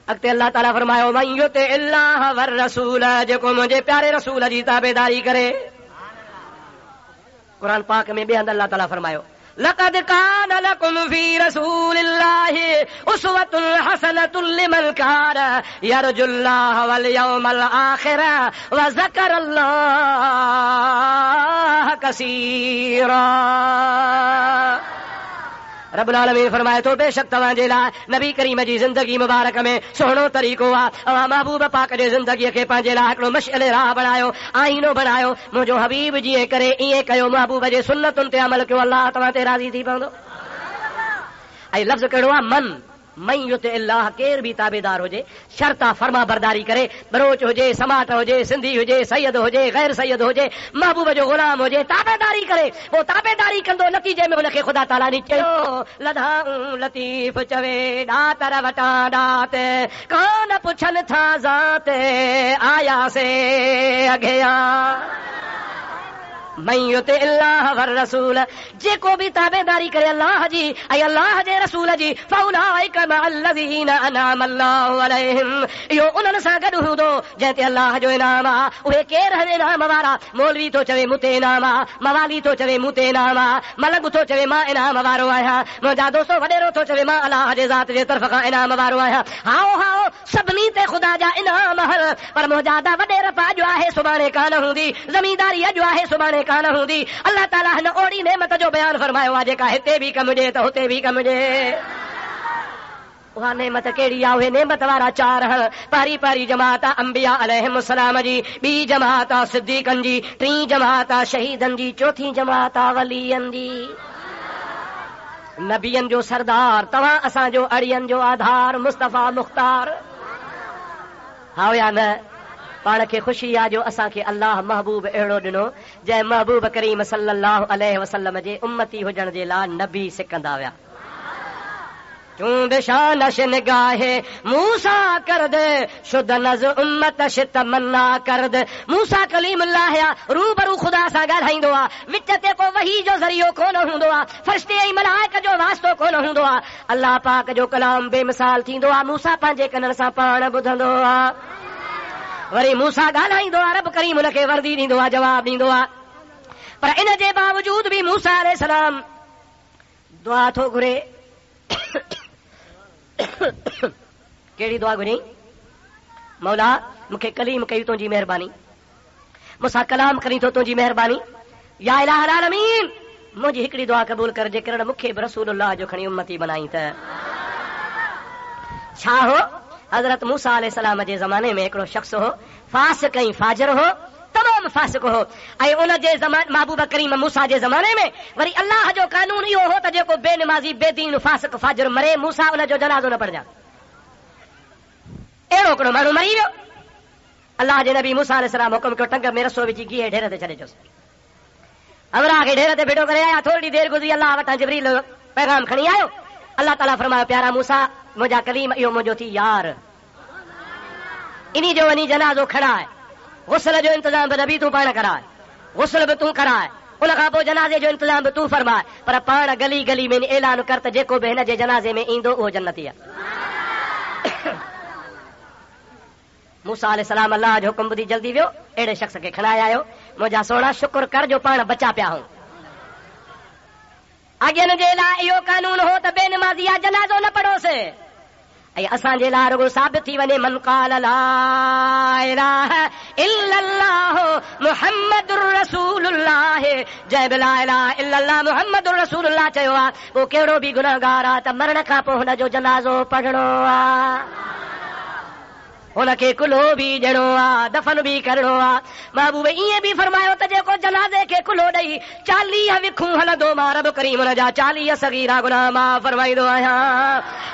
अॻिते अल्लाह ताला फरमायो मन युति इल्लाह वर रसूल, जेको मुंहिंजे प्यारे रसूल जी ताबेदारी करे। क़ुरान पाक में ॿिए हंधि अल्लाह ताला फरमायो लक़द कान लकुम फी रसूलिल्लाहि उसवतुन हसनतुन लिमन कान यरजुल्लाह वल यौमल आखिर व ज़करल्लाह कसीरा। रब्बुल आलमीन फरमाए थो बेशक तव्हांजे लाइ नबी करीम जी ज़िंदगी मुबारक में सुहिणो तरीक़ो आहे। अवां महबूब पाक जे ज़िंदगीअ खे पंहिंजे लाइ हिकिड़ो मशअल राह बणायो, आईनो बणायो। मुंहिंजो हबीब जीअं करे ईअं कयो, महबूब जे सुन्नतुनि ते अमल कयो, अल्लाह तव्हां ते राज़ी थी पवंदो। ऐं लफ़्ज़ कहिड़ो आहे? मन युति इल्लाह, केर बि ताबेदार हुजे शर्त आहे फर्मा बरदारी करे, बरोच हुजे, समाट हुजे, सिंधी हुजे, सैयद हुजे, गैर सैयद हुजे, महबूब जो गुलाम हुजे, ताबेदारी करे। पोइ ताबेदारी कंदो, नतीजे में हुनखे ख़ुदा ताला ने चयो लधाऊं लतीफ़ चवे ॾातर वटां ॾात कान पुछनि था ज़ात आया से अॻियां। मन युति इल्लाह वर रसूल, जेको बि ताबेदारी करे अल्लाह जी ऐं अल्लाह जे रसूल जी फउलाइक मअल्लज़ीन अनअम अल्लाहु अलैहिम, इहो उन्हनि सां गॾु हूंदो जंहिं ते अल्लाह जो इनाम आहे। उहे केर आहिनि इनाम वारा? मौलवी थो चवे मूं ते इनाम आहे, मवाली थो चवे मूं ते इनाम आहे, मलंग थो चवे मां इनाम वारो आहियां, मुंहिंजा दोस्तो वॾेरो थो चवे मां अल्लाह जे ज़ात जे तरफ़ खां इनाम वारो आहियां। हाओ हाओ सभिनी ते ख़ुदा जा इनाम हल, पर मुंहिंजा वॾेर अॼु आहे सुभाणे कान हूंदी, ज़मींदारी अॼु आहे सुभाणे कान हूंदी। अल्लाह ताला हिन ओड़ी नेमत जो बयान फरमायो आहे जेका हिते बि कम ॾे त हुते बि कम ॾे। उहा नेमत कहिड़ी आहे? उहे नेमत वारा 4 हण। पहिरीं जमात अंबिया अलैहिस्सलाम जी, ॿी जमात सिद्दीक़नि जी, टीं जमात शहीदनि जी, चौथीं जमात वलियनि जी। नबियन जो सरदार तव्हां असांजो अड़ियन जो आधार मुस्तफ़ा मुख्तार। हाँ या न? पाण खे ख़ुशी आहे जो असांखे अल्लाह महबूब अहिड़ो ॾिनो जंहिं महबूब करीम सल्लल्लाहु अलैहि वसल्लम जे उम्मती हुजण जे लाइ नबी सिकंदा विया। तूं बेशानश निगाहे मूसा कर दे शुद्ध नज़ उम्मत शित मन्ना कर दे। मूसा कलीमुल्लाह रूबरू ख़ुदा सां ॻाल्हाईंदो आहे, विच ते को वही जो ज़रियो कोन हूंदो आहे, फ़रिश्ते ऐं मलाइक जो वास्तो कोन हूंदो आहे। अल्लाह पाक जो कलाम बेमिसाल थींदो आहे। मूसा पंहिंजे कननि सां पाण ॿुधंदो आहे, वरी मूसा ॻाल्हाईंदो आहे, रब करीम हुनखे वर्दी ॾींदो आहे, जवाब ॾींदो आहे। पर इन जे बावजूद बि मूसा अलैहिस्सलाम दुआ थो घुरे। कहिड़ी दुआ घुरी? मौला मूंखे कलीम कई तुंहिंजी महिरबानी, मूंसां कलाम करी थो तुंहिंजी महिरबानी। या इलाह आलमीन मुंहिंजी हिकिड़ी दुआ क़बूल कर जेकॾहिं मूंखे बि रसूलुल्लाह जो खणी उम्मती बनाई त। छा हो? हज़रत मूसा अलैहिस्सलाम जे ज़माने में हिकिड़ो शख़्स हो, फासिक ऐं फाजिर हो, तमाम फासिक हो। ऐं उन जे महबूब करीम मूसा जे ज़माने में वरी अल्लाह जो कानून इहो हो त जेको बेनमाज़ी बेदीन फासिक फाजिर मरे मूसा उन जो जनाज़ो न पढ़जा। अहिड़ो हिकिड़ो माण्हू मरी वियो। अल्लाह जे नबी मूसा अलैहिस्सलाम हुकुम कयो टंग में रसो विझी गिह ढेर ते छॾे अचोसि। अमरा खे ढेर ते भेटो करे आया। थोरी देरि गुज़री अल्लाह वटां जिब्रील पैगाम खणी आयो। अल्लाह ताला फरमायो प्यारा मूसा मुंहिंजा कलीम इहो मुंहिंजो थी यार, इन्ही जो वञी जनाज़ो खणाए, गुस्ल जो इंतज़ाम बि नबी तूं पाण कराए, गुस्ल बि तूं कराए, उन खां पोइ जनाज़े जो इंतज़ाम बि तूं फरमाए, पर पाण गली गली में ऐलान कर त जेको बि हिन जे जनाज़े में ईंदो उहो जन्नती आहे। मूसा अलैहिस्सलाम अल्लाह जो हुकुम ॿुधी जल्दी वियो, अहिड़े शख़्स खे खणाए आयो। मुंहिंजा सोना शुक्र कर जो पाण बचा पिया हूं। अॻियनि जे लाइ इहो कानून हो त बेनमाज़ी आहे जनाज़ो न पढ़ोसि, ऐं असांजे लाइ रुगो साबित थी वञे मन क़ाल ला इलाहा इल्लल्लाह मुहम्मदुर रसूलुल्लाह, जंहिं बि ला इलाहा इल्लल्लाह मुहम्मदुर रसूलुल्लाह चयो आहे पोइ कहिड़ो बि गुनाहगार आहे त मरण खां पोइ हुन जो जनाज़ो पढ़णो आहे, हुनखे कुल्हो बि ॾियणो आहे, दफ़न बि करणो आहे। महबूब ईअं बि फरमायो त जेको जनाज़े खे कुल्हो ॾेई 40 विखूं हलंदो मां रब करीम हुन जा 40 सगीरा गुनाह मां फरमाईंदो आहियां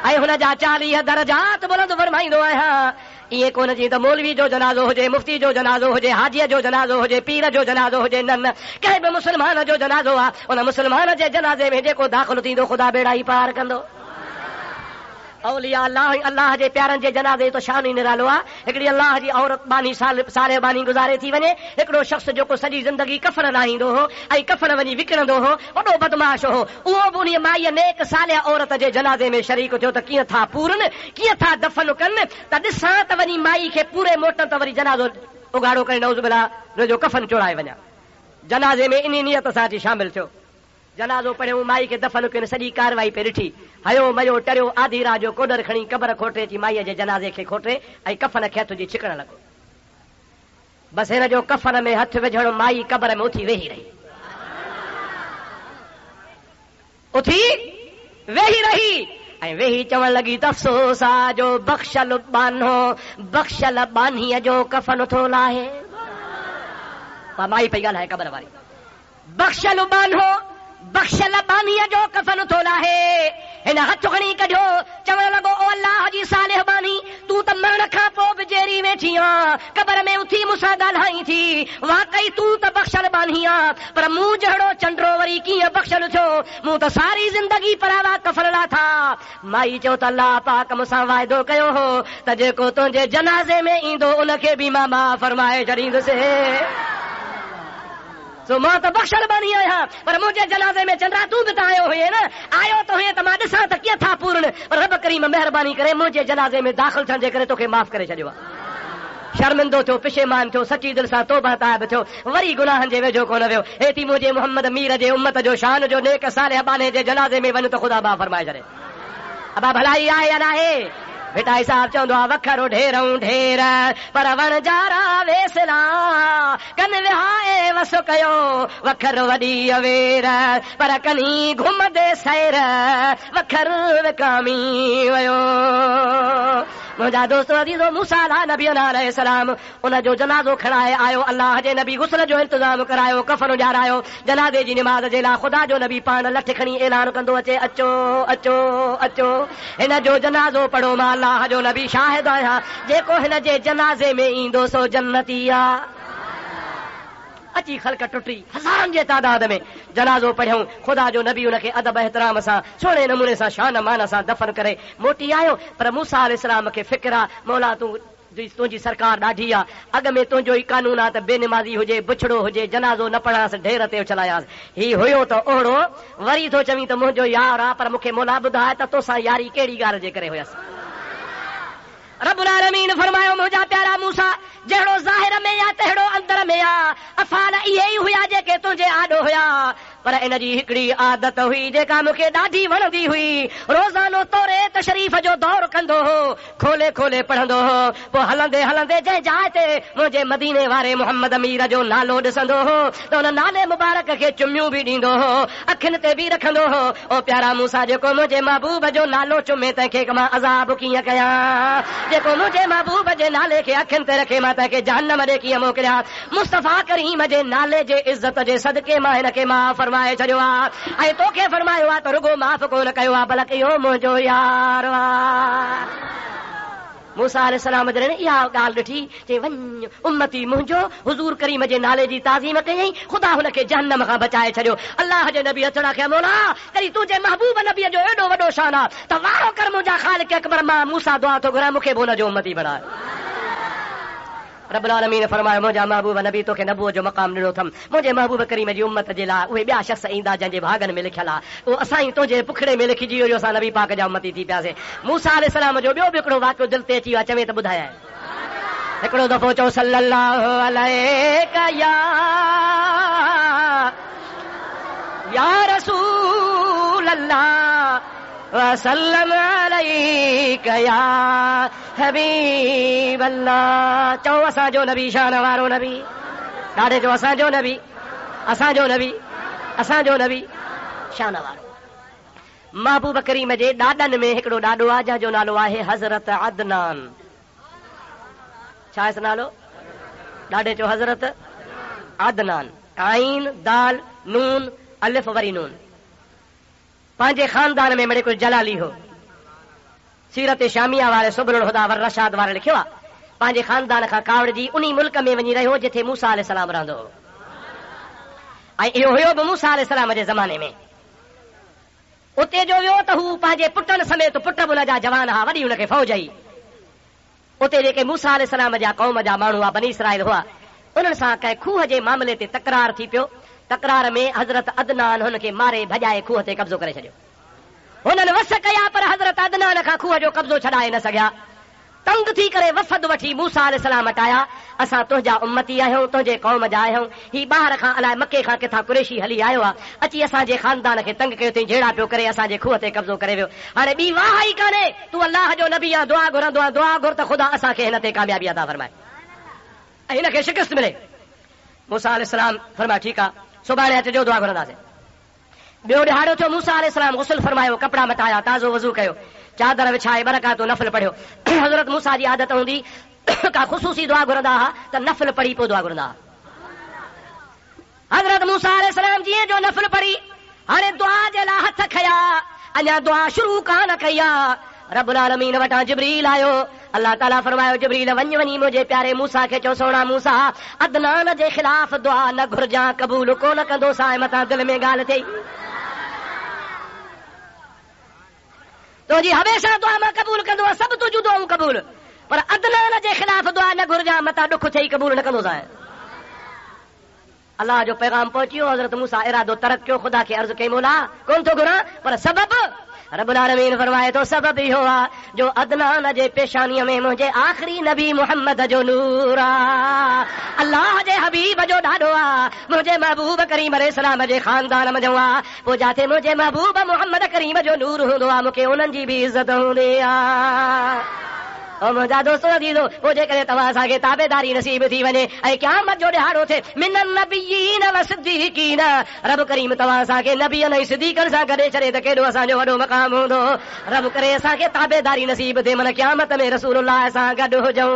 ऐं हुन जा 40 दरजात बुलंद फरमाईंदो आहियां। ईअं कोन जी त मौलवी जो जनाज़ो हुजे, मुफ्ती जो जनाज़ो हुजे, हाजीअ जो जनाज़ो हुजे, पीर जो जनाज़ो हुजे, न कंहिं बि मुस्लमान जो जनाज़ो आहे, उन मुस्लमान जे जनाज़े में जेको दाख़िल थींदो ख़ुदा बेड़ा ई पार कंदो। औलिया अल्लाह जे प्यारनि जे जनाज़े तो शान ई निरालो आहे। हिकिड़ी अल्लाह जी औरत बानी साले बानी गुज़ारे थी वञे, हिकिड़ो शख़्स जेको सॼी ज़िंदगी कफ़न लाहींदो हो ऐं कफ़न वञी विकिणंदो हो, वॾो बदमाश हो, उहो बि उन माईअ नेक सालिया औरत जे जनाज़े में शरीक थियो त कीअं था पूरनि, कीअं था दफ़न कनि, त ॾिसां त वञी माई खे पूरे मोटनि त वरी जनाज़ो उगाड़ो करे नौज़ बिल्लाह हुनजो कफ़न चोड़ाए वञा। जनाज़े में इन नियत सां अची शामिल थियो, जनाज़ो पढ़ियो, माई खे दफ़न कयो, सॼी कारवाई पे ॾिठी, हयो मयो टरियो, आधी रात जो कोडर खणी क़बर खोटे अची माईअ जे जनाज़े खे खोटे ऐं कफ़न खे हथ जी छिकण लॻो। बसि हिन जो कफ़न में हथ विझण माई क़बर में उथी वेही रही, उथी वेही रही ऐं वेही चवण लॻी त अफ़सोस आहे जो बख़्शल बानीअ जो कफ़न थो लाहे। माई पई ॻाल्हाए क़बर वारी, बख़्शल बानीअ जो कफ़न थो लाहे। हिन हथ खणी कढियो, चवण लॻो ओ अल्लाह जी सालिह बानी, तूं त मरण खां पोइ बि जेरी वेठी आं, क़बर में उथी मूंसां ॻाल्हाई थी, वाकई तूं त बख़्शल बानी आं, पर मूं जहिड़ो चंडो वरी कीअं बख़्शल थियो, मूं त सारी ज़िंदगी परावा कफ़न लाथा। माई चयो त अल्लाह पाक मूंसां वाइदो कयो हो त जेको तुंहिंजे जनाज़े में ईंदो उनखे बि मां माफ़ फरमाए छॾींदुसि। सो मां त बख़्शल बानी आहियां, पर मुंहिंजे जनाज़े में चंद्रा तूं बि त आयो हुए न, आयो त हुए त मां ॾिसां त कीअं था पूरनि, पर रब करीम महिरबानी करे मुंहिंजे जनाज़े में दाख़िल थियण जे करे तोखे माफ़ करे छॾियो आहे। शर्मिंदो थियो, पिशेमान थियो, सची दिलि सां तौबा ताइब थियो, वरी गुनाहनि जे वेझो कोन वियो। हेती मुंहिंजे मोहम्मद मीर जे उम्मत जो शान जो नेक सालिह बाने जे जनाज़े में वञ त ख़ुदा माफ़ फरमाए छॾे। अबा भलाई आहे या नाहे? बेटा हिसाब चवंदो आहे वखर ढेरूं ढेर पर वण जारा वेसला, कन विहाए वस कयो वखर वॾी अवेर, पर कनी घुमंदे सैर वखर विकामी वियो। मुंहिंजा दोस्तो अज़ीज़ो मूसा नबी अलैहिस्सलाम उन जो जनाज़ो खणाए आयो। अल्लाह जे नबी गुस्ल जो इंतज़ाम करायो, कफ़न उजारायो। जनाज़े जी निमाज़ जे लाइ ख़ुदा जो नबी पाण लठ खणी ऐलान कंदो अचे, अचो अचो अचो हिन जो जनाज़ो पढ़ो। मां अल्लाह जो नबी शाहिद आहियां, जेको हिन जे जनाज़े में ईंदो सो जन्नती आहे। अची ख़ल्क़ टुटी हज़ारनि जे तादाद में जनाज़ो पढ़ियऊं। ख़ुदा जो नबी उनखे अदब एहतराम सां सुहिणे नमूने सां शान मान सां दफ़न करे मोटी आयो। पर मूसा अलैहिस्सलाम खे फ़िक्र आहे, मौला तुंहिंजी सरकार ॾाढी आहे, अॻ में तुंहिंजो ई कानून आहे त बेनिमाज़ी हुजे, बुछड़ो हुजे, जनाज़ो न पढ़ांसि, ढेर ते उछलायांसि। ही हुयो त ओड़ो, वरी थो चवीं त मुंहिंजो यार आहे, पर मूंखे मौला ॿुधाए त तोसां यारी कहिड़ी ॻाल्हि जे करे हुयसि। रब्बुल आलमीन फरमायो, मुंहिंजा प्यारा मूसा, जहिड़ो ज़ाहिर में या तहिड़ो अंदर में आ। अफ़ाल इहे ई हुया जेके तुंहिंजे आॾो हुया, पर इन जी हिकिड़ी आदत हुई जेका मूंखे ॾाढी वणंदी हुई। रोज़ानो तोरे तशरीफ़ जो दौर कंदो हो, खोले खोले पढ़ंदो हो, पोइ हलंदे हलंदे जंहिं जाइ ते मुंहिंजे मदीने वारे मुहम्मद अमीर जो नालो ॾिसंदो हो त उन नाले मुबारक खे चुमियूं बि ॾींदो हो, अखियुनि ते बि रखंदो हो। ओ प्यारा मूसा, जेको मुंहिंजे महबूब जो नालो चुमे तंहिंखे मां अज़ाब कीअं कयां, जेको मुंहिंजे महबूब जे नाले खे अखियुनि ते रखे मां तंहिंखे जहन्नम ॾे कीअं मोकिलियां। मुस्तफ़ा करीम जे नाले जे इज़त जे सदके मां हिनखे मां फरमाए छॾियो आहे, ऐं तोखे फरमायो आहे त रुगो माफ़ कोन कयो आहे, बल्कि इहो मुंहिंजो यार आहे। मूसा अलैहिस्सलाम जॾहिं इहा ॻाल्हि ॾिठी, चई वञ उम्मती मुंहिंजो हुज़ूर करीम जे नाले जी ताज़ीम कयईं, ख़ुदा हुनखे जहन्नम खां बचाए छॾियो। अल्लाह जे नबी अचण खे मौला करी तुंहिंजे महबूब नबीअ जो एॾो वॾो शान आहे त वारो कर मुंहिंजा ख़ालिक अकबर, मां मूसा दुआ थो घुरां, मूंखे बि हुनजो उम्मती बणाए। रब्बुल आलमीन फरमायो, मुंहिंजा महबूब नबी तोखे नबूअ जो मक़ाम ॾिनो अथमि। मुंहिंजे महबूब करीम जी उम्मत जे लाइ उहे ॿिया शख़्स ईंदा जंहिंजे भागनि में लिखियल आहे, उहो असां ई तुंहिंजे पुखड़े में लिखिजी वियो, असां नबी पाक जा उम्मती थी पियासीं। मूसा अलैहिस्सलाम जो ॿियो बि हिकिड़ो वाक़ियो दिलि ते अची वियो आहे, चवे त ॿुधायां। हिकिड़ो दफ़ो चओ सल्लल्लाहु अलैका या रसूल अल्लाह वसल्लम अलैका या हबीब अल्लाह। चओ असांजो नबी शान वारो नबी, ॾाढे चओ असांजो नबी, असांजो नबी, असांजो नबी शान वारो। महबूब करीम जे ॾाॾनि में हिकिड़ो ॾाॾो आहे जंहिंजो नालो आहे हज़रत अदनान। छा आहे नालो? ॾाढे चओ हज़रत अदनान। आइन दाल नून अलिफ वरी नून। पंहिंजे खानदान में मिड़े कुझु जलाली हो। सीरत शामिया वारे सुबरुल हुदा वर रशाद वारे लिखियो आहे, पंहिंजे खानदान खां कावड़जी उन्ही मुल्क में वञी रहियो जिथे मूसा अलैहिस्सलाम रहंदो हो, ऐं इहो हुयो बि मूसा अलैहिस्सलाम जे ज़माने में। उते जो वियो त हू पंहिंजे पुटनि समेत, पुट बि हुनजा जवान हुआ, वॾी हुनखे फ़ौज हुई। उते जेके मूसा अलैहिस्सलाम जा क़ौम जा माण्हू हुआ, बनी इसराइल हुआ, उन्हनि सां कंहिं खूह जे मामले ते तकरार थी पियो। तकरार में हज़रत अदनान हुनखे मारे भॼाए खूह ते कब्ज़ो करे छॾियो। हुननि वस कया पर हज़रत अदनान खां खूह जो कब्ज़ो छॾाए न सघिया। तंग थी करे वफ़द वठी मूसा अलैहिस्सलाम हटाया, असां तुंहिंजा उम्मती आहियूं, तुंहिंजे क़ौम जा आहियूं। ही ॿाहिरि खां अलाए मके खां किथां कुरैशी हली आयो आहे, अची असांजे ख़ानदान खे तंग कयो अथई, जहिड़ा पियो करे असांजे खूह ते कब्ज़ो करे वियो। हाणे ॿी वाह ई कान्हे, तूं अलाह जो नबी आहे, दुआ घुरंदो आहे, दुआ घुर त ख़ुदा असांखे हिन ते कामयाबी अता फरमाए ऐं हिनखे शिकस्त मिले। मूसा अलैहिस्सलाम फरमायो ठीकु आहे, सुभाणे अचिजो, दुआ घुरंदासीं। ॿियो ॾिहाड़ो थियो, मूसा अलैहिस्सलाम गुस्ल फरमायो, कपिड़ा मटाया, ताज़ो वज़ू कयो, चादर विछाए बरकातो नफ़िल पढ़ियो। हज़रत मूसा जी आदत हूंदी, का ख़ुसूसी दुआ घुरंदा हुआ त नफ़िल पढ़ी पोइ दुआ घुरंदा हुआ। हज़रत मूसा अलैहिस्सलाम जीअं जो नफ़िल पढ़ी, हाणे दुआ जे लाइ हथ खया, अञा दुआ शुरू कान कई आहे, रब्बुल आलमीन वटां जिब्रील आयो। अल्लाह ताला फरमायो, जिब्रील वञी मुंहिंजे प्यारे मूसा खे चओ, सोना मूसा अदनान जे ख़िलाफ़ दुआ न घुरजां, क़बूल कोन कंदो, साए मथां दिलि में ॻाल्हि थिए। तुंहिंजी हमेशह दुआ मां क़बूल कंदो, सभु तुंहिंजूं दुआऊं क़बूल, पर अदनान जे ख़िलाफ़ दुआ न घुरजां, मथां ॾुख थिए क़बूल न कंदो साए। अल्लाह जो पैगाम पहुची वियो। हज़रत मूसा इरादो तरक कयो, ख़ुदा खे अर्ज़ु कई, मौला कोन थो घुरां, पर सबबु रब्बुल आलमीन फरमाए थो, सबबु इहो आहे जो अदनान जे पेशानीअ में मुंहिंजे आख़िरी नबी मुहम्मद जो नूर आहे, अल्लाह जे हबीब जो ॾाढो आहे, मुंहिंजे महबूब करीम अलैहिस्सलाम जे ख़ानदान में आहे। पोइ जिथे मुंहिंजे महबूब मुहम्मद करीम जो नूर हूंदो आहे, मूंखे उन्हनि जी बि इज़त हूंदी आहे। ओ मुंहिंजा दोस्तो अजीज़ो पोइ जेकॾहिं तव्हां असांखे ताबेदारी नसीब थी वञे ऐं क़यामत जो ॾिहाड़ो थिए मिनन नबियीन व सिद्दीक़ीन रब करीम तव्हां असांखे नबियन ऐं सिद्दीक़नि सां गॾे छॾे त केॾो असांजो वॾो मक़ाम हूंदो। रब करे असांखे ताबेदारी नसीब थिए मन क़यामत में रसूलुल्लाह सां गॾु हुजऊं,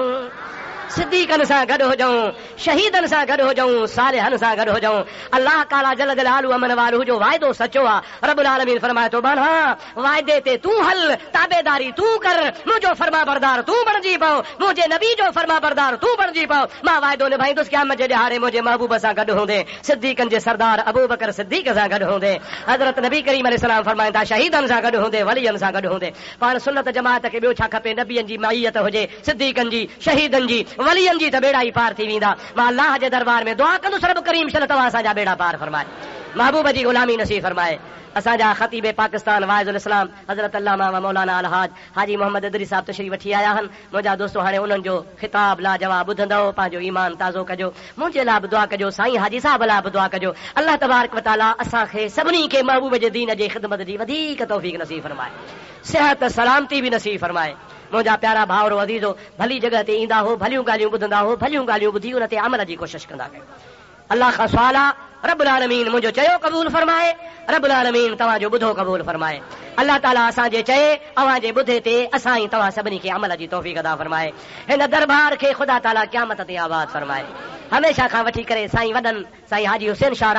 सिद्दीक़नि सां गॾु हुजऊं, शहीदनि सां गॾु हुजऊं, सालिहनि सां गॾु हुजऊं। अल्लाह ताला जल जलालु अमन वारो जो वाइदो सचो आहे। रब्बुल आलमीन फरमाए थो बन हाँ वाइदे ते तूं हल, ताबेदारी तूं कर, मुंहिंजो फरमा बरदार तूं बणिजी पओ, मुंहिंजे नबी जो फरमा बरदार तूं बणिजी पओ। मां वाइदो निभाईंदुसि क़यामत जे ॾिहाड़े मुंहिंजे महबूब सां गॾु हूंदे, सिद्दीक़नि जे सरदार अबू बकर सिद्दीक़ सां गॾु हूंदे। हज़रत नबी करीम अलैहिस्सलाम फरमाइनि था शहीदनि सां गॾु हूंदे, वलियनि सां गॾु हूंदे। पाण सुन्नत जमात खे ॿियो छा खपे, नबीअनि जी माइयत हुजे, सिद्दीक़नि जी, शहीदनि जी, वलियनि जी, त बेड़ा ई पार थी वेंदा। मां अल्लाह जे दरबार में दुआ कंदुसि रब करीम शल तव्हां असांजा बेड़ा पार फरमाए, महबूब जी गुलामी नसीब फरमाए। असांजा ख़तीब पाकिस्तान वाइज़ुल इस्लाम हज़रत अल्लामा व मौलाना अलहाज हाजी मोहम्मद अदरी साहब तशरीफ़ वठी आया आहिनि। मुंहिंजा दोस्तो हाणे उन्हनि जो ख़िताब लाजवाब ॿुधंदव, पंहिंजो ईमान ताज़ो कजो, मुंहिंजे लाइ बि दुआ कजो, साईं हाजी साहब लाइ बि दुआ कजो। अल्लाह तबारक व तआला असांखे सभिनी खे महबूब जे दीन जे ख़िदमत जी वधीक तौफ़ीक़ नसीब फरमाए, सिहत सलामती बि नसीब फरमाए। मुंहिंजा प्यारा भाउरो अज़ीज़ो भली जॻह ते ईंदा हो, भलियूं ॻाल्हियूं ॿुधंदा हो, भलियूं ॻाल्हियूं ॿुधी उन ते अमल जी कोशिशि कंदा कयो। अल्लाह खां सुवाल आहे रब्बुल आलमीन मुंहिंजो चयो क़बूल फरमाए, रब्बुल आलमीन तव्हांजो ॿुधो क़बूल फरमाए। अल्लाह ताला असांजे चए अव्हांजे ॿुधे ते असां ई तव्हां सभिनी खे अमल जी तौफ़ीक़ अदा फरमाए। हिन दरबार खे ख़ुदा ताला क़यामत ते आबाद फरमाए। हमेशा खां वठी करे साईं वॾनि साईं हाजी हुसैन शाह